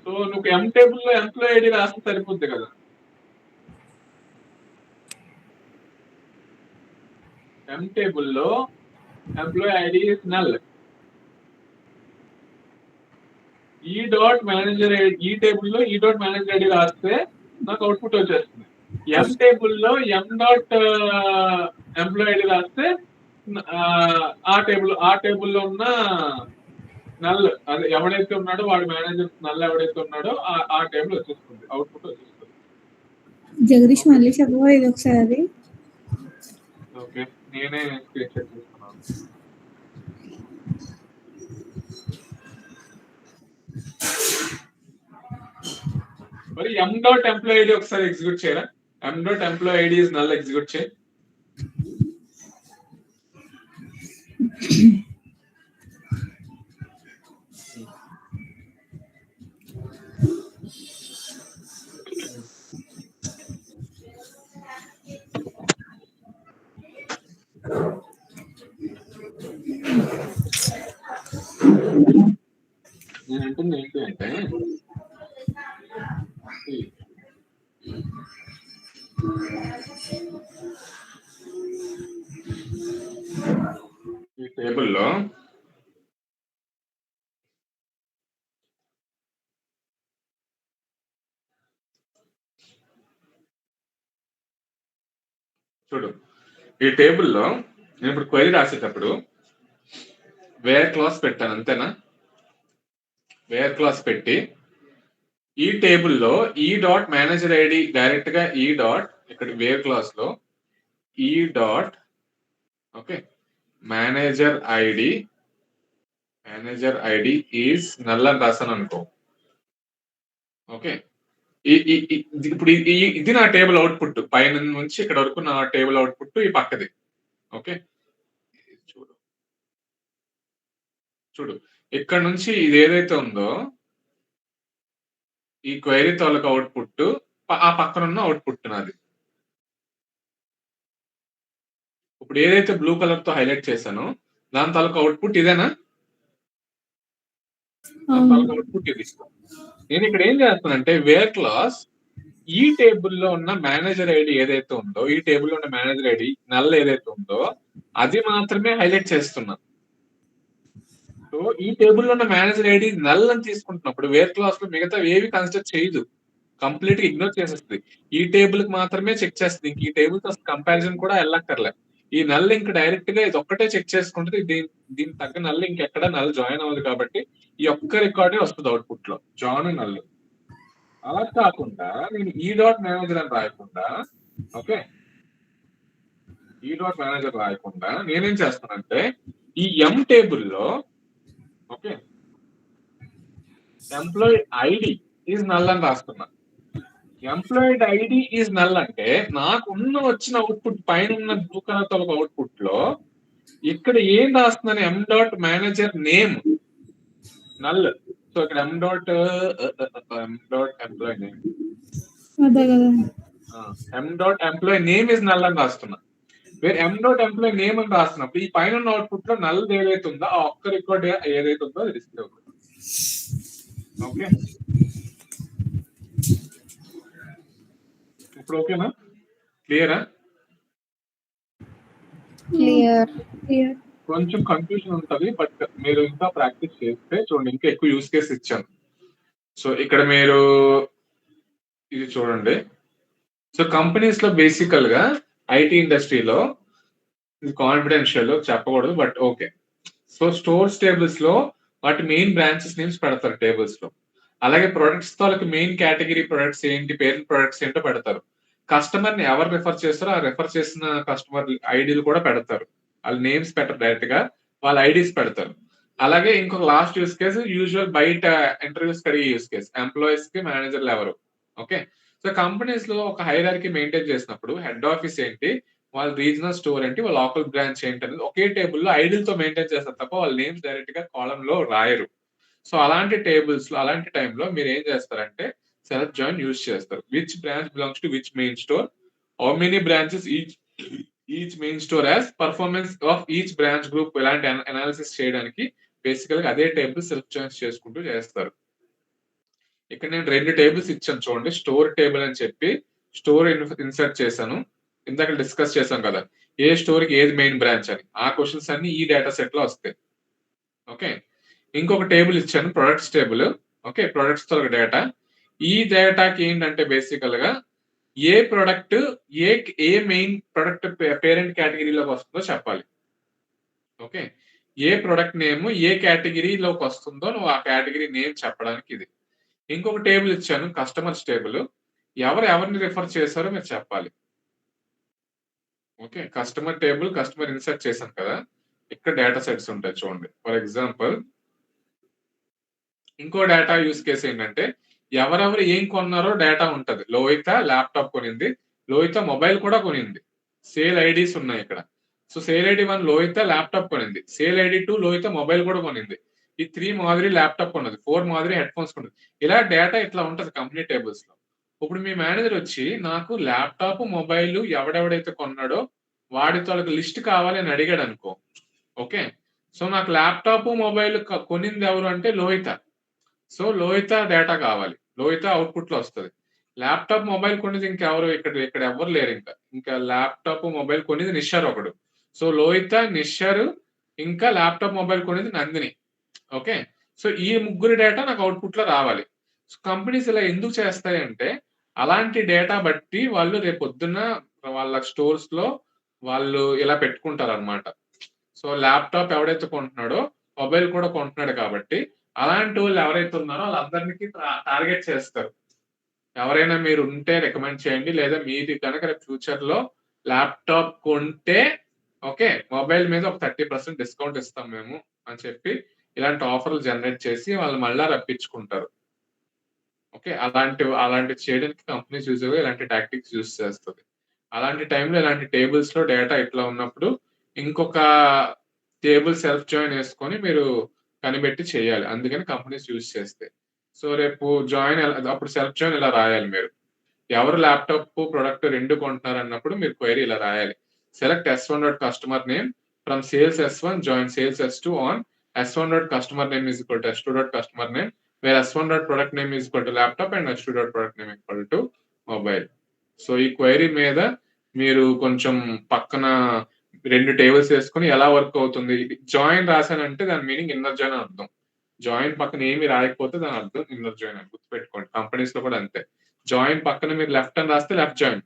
S1: సో నువ్వు ఎం టేబుల్ లో ఎంప్లాయీ ఐడి రాస్తే సరిపోద్ది కదా. ఎం టేబుల్ లో ఎంప్లాయీ ఐడి ఇస్ నల్. ఈ డాట్ మేనేజర్ ఐడి, ఈ టేబుల్ లో ఈ డాట్ మేనేజర్ ఐడి రాస్తే నాకు అవుట్పుట్ వచ్చేస్తుంది. ఎం టేబుల్ లో ఎం డాట్ ఎంప్లాయీ ఐడి రాస్తే ఆ టేబుల్లో ఉన్న నల్, అదే ఎవడైతే ఉన్నాడో వాడు మేనేజర్ నల్ ఎవడైతే ఉన్నాడో ఆ టేబుల్ వచ్చేస్తుంది, అవుట్పుట్ వచ్చేస్తుంది.
S3: జగదీష్ మళ్ళీ చెప్పవా ఇది ఒకసారి?
S1: ఓకే, నేనే స్క్రీన్ షాట్ చేస్తున్నాను. మరి ఎం డాట్ ఎంప్లాయీ ఐడి ఒకసారి ఎగ్జిక్యూట్ చేయరా. ఎం dot employee ID is null execute చేయి. నేను అంటుంది ఏంటి అంటే, ఈ టేబుల్లో చూడు, ఈ టేబుల్లో నేను ఇప్పుడు క్వైరీ రాసేటప్పుడు వేర్ క్లాస్ పెట్టాను, అంతేనా? వేర్ క్లాస్ పెట్టి ఈ టేబుల్లో ఈ డాట్ మేనేజర్ ఐడి డైరెక్ట్ గా ఈ డాట్ ఇక్కడ వేర్ క్లాస్ లో ఈ dot okay manager ID is null అని రాసాను అనుకో. ఓకే, ఇప్పుడు ఇది నా టేబుల్ అవుట్పుట్, పైన నుంచి ఇక్కడ వరకు నా టేబుల్ అవుట్పుట్ ఈ పక్కది. ఓకే, చూడు ఇక్కడ నుంచి ఇది ఏదైతే ఉందో ఈ క్వైరీ తాలూకు అవుట్పుట్ ఆ పక్కన ఉన్న అవుట్పుట్ నాది. ఇప్పుడు ఏదైతే బ్లూ కలర్ తో హైలైట్ చేశానో దాని తాలూకు అవుట్పుట్ ఇదేనా? దాని తాలూకు అవుట్పుట్ ఇది. నేను ఇక్కడ ఏం చేస్తానంటే వేర్ క్లాస్ ఈ టేబుల్లో ఉన్న మేనేజర్ ఐడి ఏదైతే ఉందో, ఈ టేబుల్లో ఉన్న మేనేజర్ ఐడి నల్ ఏదైతే ఉందో అది మాత్రమే హైలైట్ చేస్తున్నా. సో ఈ టేబుల్లో ఉన్న మేనేజర్ ఐడి నల్ అని తీసుకుంటున్నప్పుడు వేర్ క్లాస్ లో మిగతా ఏవి కన్సిడర్ చేయదు, కంప్లీట్ గా ఇగ్నోర్ చేసేస్తుంది. ఈ టేబుల్ కి మాత్రమే చెక్ చేస్తుంది. ఇంక ఈ టేబుల్ తో కంపారిజన్ కూడా వెళ్ళక్కర్లే. ఈ నల్ ఇంక డైరెక్ట్ గా ఇది ఒక్కటే చెక్ చేసుకుంటుంది. దీనికి తగ్గ నల్ ఇంకెక్కడ నల్ జాయిన్ అవ్వదు కాబట్టి ఈ ఒక్క రికార్డే వస్తుంది అవుట్పుట్ లో, జాయిన్ నల్. అలా కాకుండా నేను ఈ డాట్ మేనేజర్ అని రాయకుండా, ఓకే, ఈ డాట్ మేనేజర్ రాయకుండా నేనేం చేస్తానంటే ఈ ఎం టేబుల్లో, okay, employee ID is null అని రాస్తున్నా. ఎంప్లాయిడ్ ఐడి ఈజ్ నల్ అంటే నాకు వచ్చిన అవుట్పుట్ పైన ఉన్న బ్లూ కలర్ తో అవుట్పుట్ లో ఇక్కడ ఏం రాస్తున్నాను? M dot manager name null. So ఇక్కడ M dot employee name, M dot employee name is null అని రాస్తున్నా. వేరే ఎం డాట్ ఎంప్లాయీ నేమ్ అని రాస్తున్నప్పుడు ఈ పైన ఉన్న అవుట్పుట్ లో నల్ ఏదైతే ఉందో ఆ ఒక్క రికార్డ్ ఏదైతే ఉందో అది డిస్ప్లే అవుతుంది. ఓకే, ఇప్పుడు ఓకేనా? క్లియరా?
S2: క్లియర్.
S1: కొంచెం కన్ఫ్యూజన్ ఉంటది, బట్ మీరు ఇంకా ప్రాక్టీస్ చేస్తే చూడండి ఇంకా ఎక్కువ యూస్ కేస్ ఇచ్చాను. సో ఇక్కడ మీరు ఇది చూడండి. సో కంపెనీస్ లో బేసికల్ గా ఐటీ ఇండస్ట్రీలో ఇది కాన్ఫిడెన్షియల్ చెప్పకూడదు, but okay. So stores tables లో వాటి మెయిన్ బ్రాంచెస్ నేమ్స్ పెడతారు టేబుల్స్ లో. అలాగే ప్రొడక్ట్స్ తో మెయిన్ కేటగిరీ ప్రొడక్ట్స్ ఏంటి, పేరెంట్ ప్రొడక్ట్స్ ఏంటో పెడతారు. కస్టమర్ ని ఎవరు రిఫర్ చేస్తారో ఆ రిఫర్ చేసిన కస్టమర్ ఐడీలు కూడా పెడతారు. వాళ్ళ నేమ్స్ పెట్టరు, డైరెక్ట్ గా వాళ్ళ ఐడీస్ పెడతారు. అలాగే ఇంకొక లాస్ట్ యూస్ కేసు యూజువల్ బయట ఇంటర్వ్యూస్ కడిగే యూస్ కేసు, ఎంప్లాయీస్ కి మేనేజర్లు ఎవరు. ఓకే, సో కంపెనీస్ లో ఒక హైరార్కీ మెయింటైన్ చేసినప్పుడు హెడ్ ఆఫీస్ ఏంటి, వాళ్ళ రీజనల్ స్టోర్ ఏంటి, వాళ్ళ లోకల్ బ్రాంచ్ ఏంటి అనేది ఒకే టేబుల్లో ఐడీలతో మెయింటైన్ చేస్తారు తప్ప వాళ్ళ నేమ్స్ డైరెక్ట్ గా కాలమ్ లో రాయరు. సో అలాంటి టేబుల్స్ లో అలాంటి టైంలో మీరు ఏం చేస్తారంటే సెల్ఫ్ జాయిన్ యూజ్ చేస్తారు. Which branch belongs to which main store, how many branches each main store as, performance of each branch group, ఇలాంటి అనాలిసిస్ చేయడానికి బేసికల్ గా అదే టేబుల్ సెల్ఫ్ జాయిన్ చేసుకుంటూ చేస్తారు. ఇక్కడ నేను 2 టేబుల్స్ ఇచ్చాను చూడండి. స్టోర్ టేబుల్ అని చెప్పి స్టోర్ ఇన్సర్ట్ చేశాను. ఇందాక డిస్కస్ చేశాం కదా ఏ స్టోర్ కి ఏది మెయిన్ బ్రాంచ్ అని. ఆ క్వశ్చన్స్ అన్ని ఈ డేటా సెట్ లో వస్తాయి. ఓకే, ఇంకొక టేబుల్ ఇచ్చాను ప్రొడక్ట్స్ టేబుల్. ఓకే, ప్రొడక్ట్స్ తో డేటా. ఈ డేటాకి ఏంటంటే బేసికల్ గా ఏ ప్రొడక్ట్ ఏ మెయిన్ ప్రొడక్ట్ పేరెంట్ కేటగిరీలోకి వస్తుందో చెప్పాలి. ఓకే, ఏ ప్రొడక్ట్ నేమ్ ఏ కేటగిరీలోకి వస్తుందో నువ్వు ఆ కేటగిరీ నేమ్ చెప్పడానికి ఇది. ఇంకొక టేబుల్ ఇచ్చాను కస్టమర్స్ టేబుల్. ఎవరిని రిఫర్ చేశారో మీరు చెప్పాలి. Okay, customer table customer insert చేశాను కదా, ఇక్కడ డేటా సెట్స్ ఉంటాయి చూడండి. ఫర్ ఎగ్జాంపుల్ ఇంకో డేటా యూస్ కేసు ఏంటంటే ఎవరెవరు ఏం కొన్నారో డేటా ఉంటది. లోహిత ల్యాప్టాప్ కొనింది, లోహిత మొబైల్ కూడా కొనింది. సేల్ ఐడీస్ ఉన్నాయి ఇక్కడ. So sale ID 1 Lohitha laptop కొనింది, సేల్ ఐడి 2 లోహిత మొబైల్ కూడా కొనింది, ఈ 3 మాదిరి ల్యాప్టాప్ కొన్నది, 4 మాదిరి హెడ్ ఫోన్స్ కొన్నది. ఇలా డేటా ఇట్లా ఉంటది కంపెనీ టేబుల్స్ లో. ఇప్పుడు మీ మేనేజర్ వచ్చి నాకు ల్యాప్టాప్ మొబైల్ ఎవడెవడైతే కొన్నాడో వాడితో లిస్ట్ కావాలి అని అడిగాడు అనుకో. ఓకే, సో నాకు ల్యాప్టాప్ మొబైల్ కొనింది ఎవరు అంటే లోహిత. సో లోహిత డేటా కావాలి, లోహిత అవుట్పుట్ లో వస్తుంది. ల్యాప్టాప్ మొబైల్ కొనేది ఇంకెవరు ఇక్కడ ఎవరు లేరు. ఇంకా ల్యాప్టాప్ మొబైల్ కొనేది నిషర్ ఒకడు. సో లోహిత, నిషర్, ఇంకా ల్యాప్టాప్ మొబైల్ కొనేది నందిని. ఓకే, సో ఈ ముగ్గురు డేటా నాకు అవుట్పుట్ లో రావాలి. సో కంపెనీస్ ఇలా ఎందుకు చేస్తాయి అంటే అలాంటి డేటా బట్టి వాళ్ళు రేపు పొద్దున్న వాళ్ళ స్టోర్స్ లో వాళ్ళు ఇలా పెట్టుకుంటారు అనమాట. సో ల్యాప్టాప్ ఎవడైతే కొంటున్నాడో మొబైల్ కూడా కొంటున్నాడు కాబట్టి అలాంటి వాళ్ళు ఎవరైతే ఉన్నారో వాళ్ళందరికీ టార్గెట్ చేస్తారు. ఎవరైనా మీరు ఉంటే రికమెండ్ చేయండి, లేదా మీది కనుక రేపు ఫ్యూచర్ లో ల్యాప్టాప్ కొంటే ఓకే మొబైల్ మీద ఒక 30% డిస్కౌంట్ ఇస్తాం మేము అని చెప్పి ఇలాంటి ఆఫర్లు జనరేట్ చేసి వాళ్ళు మళ్ళా రప్పించుకుంటారు. ఓకే, అలాంటి చేయడానికి కంపెనీస్ యూజ్ ఇలాంటి టాక్టిక్స్ యూజ్ చేస్తుంది. అలాంటి టైంలో ఇలాంటి టేబుల్స్ లో డేటా ఇట్లా ఉన్నప్పుడు ఇంకొక టేబుల్ సెల్ఫ్ జాయిన్ వేసుకొని మీరు కనిపెట్టి చేయాలి. అందుకని కంపెనీస్ యూజ్ చేస్తాయి. సో రేపు జాయిన్ అప్పుడు సెల్ఫ్ జాయిన్ ఇలా రాయాలి మీరు. ఎవరు ల్యాప్టాప్ ప్రొడక్ట్ 2 కొంటున్నారు అన్నప్పుడు మీరు క్వైరీ ఇలా రాయాలి. Select S1 dot customer name from sales S1 join sales S2 on S1 dot customer name is equal to S2 dot customer name wear S1 dot product name is equal to laptop and S2 dot product name equal to mobile. So ఈ query మీద మీరు కొంచెం పక్కన 2 tables వేసుకొని ఎలా work అవుతుంది. Join రాశానంటే దాని meaning inner join అని అర్థం. జాయిన్ పక్కన ఏమి రాయకపోతే దాని అర్థం ఇన్నర్ జాయిన్ అని గుర్తుపెట్టుకోండి. కంపెనీస్ లో కూడా అంతే. జాయిన్ పక్కన మీరు లెఫ్ట్ అని రాస్తే లెఫ్ట్ జాయిన్,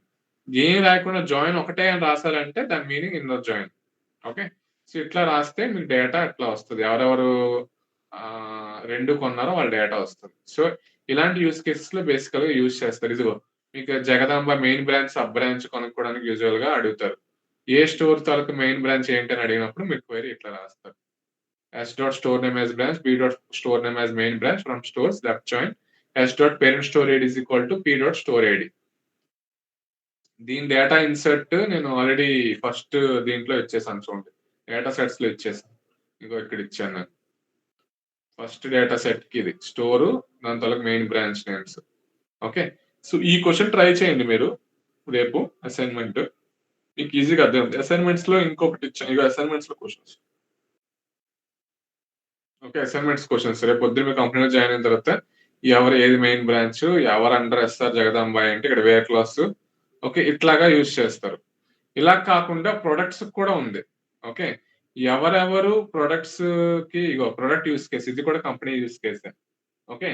S1: ఏం రాయకుండా జాయిన్ ఒకటే అని రాశారంటే దాని meaning inner join. Okay, so ఇట్లా రాస్తే మీకు డేటా ఇట్లా వస్తుంది. ఎవరెవరు 2 కొన్నారో వాళ్ళ డేటా వస్తుంది. సో ఇలాంటి యూస్ కేసెస్ లో బేసికల్ గా యూజ్ చేస్తారు. ఇదిగో మీకు Jagadamba main branch sub branch కొనుక్కోవడానికి యూజువల్ గా అడుగుతారు. ఏ స్టోర్ తాలూకు మెయిన్ బ్రాంచ్ ఏంటి అని అడిగినప్పుడు మీరు క్వైరీ ఇట్లా రాస్తారు. S dot store name as branch, B dot store name as main branch from stores left join. S dot parent store ID is equal to P dot store ID. దీని data insert నేను already first దీంట్లో ఇచ్చేసాను చూడండి. Data sets లో ఇచ్చేసాను. ఇంకో ఇక్కడ ఇచ్చాను నేను. ఫస్ట్ డేటా సెట్ కి ఇది స్టోరు, దాని తాలూకు main branch names. Okay, so ఈ క్వశ్చన్ ట్రై చేయండి మీరు రేపు అసైన్మెంట్. మీకు ఈజీగా అర్థం ఉంది. అసైన్మెంట్స్ లో ఇంకొకటి ఇచ్చాను. ఇక అసైన్మెంట్స్ లో క్వశ్చన్స్. ఓకే, అసైన్మెంట్స్ క్వశ్చన్స్ రేపు పొద్దున్న మీ కంపెనీలో జాయిన్ అయిన తర్వాత ఎవరు ఏది మెయిన్ బ్రాంచ్, ఎవరు అండర్ SR జగదాంబాయి అంటే ఇక్కడ వేర్ క్లాస్. ఓకే, ఇట్లాగా యూజ్ చేస్తారు. ఇలా కాకుండా ప్రొడక్ట్స్ కూడా ఉంది. ఓకే, ఎవరెవరు ప్రొడక్ట్స్ కి ఇగో ప్రొడక్ట్ యూస్ కేసు, ఇది కూడా కంపెనీ యూస్ కేసే. ఓకే,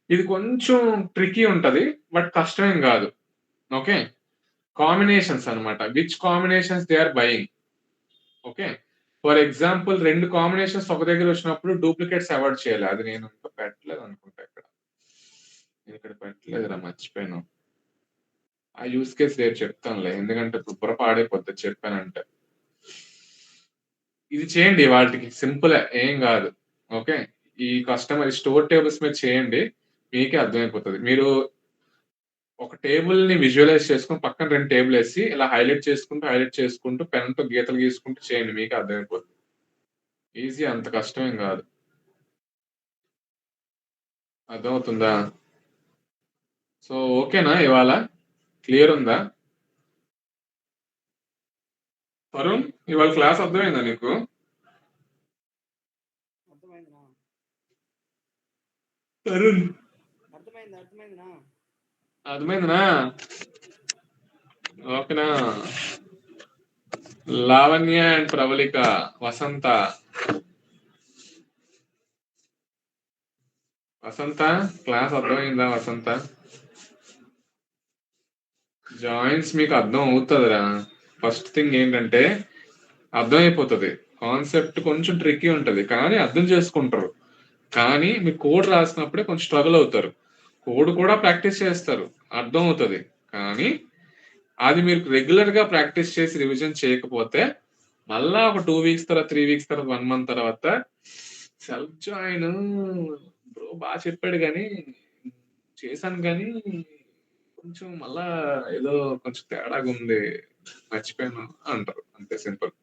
S1: ఇది కొంచెం ట్రికీ ఉంటది బట్ కష్టమేం కాదు. ఓకే, కాంబినేషన్స్ అన్నమాట. Which combinations they are buying. Okay, for example 2 combinations ఒక దగ్గర వచ్చినప్పుడు డూప్లికేట్స్ అవాయిడ్ చేయాలి. అది నేను ఇంకా పెట్టలేదు అనుకుంటా. ఇక్కడ పెట్టలేదురా, మర్చిపోయాను. ఆ యూస్ కేసు రేపు చెప్తానులే, ఎందుకంటే బుర్ర పాడైపోతుంది చెప్పానంటే. ఇది చేయండి వాటికి, సింపుల్, ఏం కాదు. ఓకే, ఈ కస్టమర్ స్టోర్ టేబుల్స్ మీద చేయండి, మీకే అర్థమైపోతుంది. మీరు ఒక టేబుల్ ని విజువలైజ్ చేసుకుని పక్కన 2 టేబుల్ వేసి ఇలా హైలైట్ చేసుకుంటూ పెన్ తో గీతలు గీసుకుంటూ చేయండి, మీకే అర్థమైపోతుంది. ఈజీ, అంత కష్టమేం కాదు. అర్థమవుతుందా? సో ఓకేనా, ఇవాళ క్లియర్ ఉందా? వరుణ్, ఇవాళ క్లాస్ అర్థమైందా నీకు? తరుణ్, అర్థమైందినా? ఓకేనా? లావణ్య అండ్ ప్రవళిక, వసంత క్లాస్ అర్థమైందా? వసంత, జాయిన్స్ మీకు అర్థం అవుతుందిరా. ఫస్ట్ థింగ్ ఏంటంటే అర్థమైపోతుంది. కాన్సెప్ట్ కొంచెం ట్రిక్కీ ఉంటది కానీ అర్థం చేసుకుంటారు. కానీ మీరు కోడ్ రాసినప్పుడే కొంచెం స్ట్రగుల్ అవుతారు. కోడ్ కూడా ప్రాక్టీస్ చేస్తారు, అర్థం అవుతుంది. కానీ అది మీరు రెగ్యులర్ గా ప్రాక్టీస్ చేసి రివిజన్ చేయకపోతే మళ్ళా ఒక 2 వీక్స్ తర్వాత, 3 వీక్స్ తర్వాత, 1 మంత్ తర్వాత సెల్ఫ్ జాయిన్ బ్రో బాగా చెప్పాడు కానీ చేశాను కానీ కొంచెం మళ్ళా ఏదో కొంచెం తేడాగా ఉంది, మర్చిపోయాను అంటారు. అంతే, సింపుల్.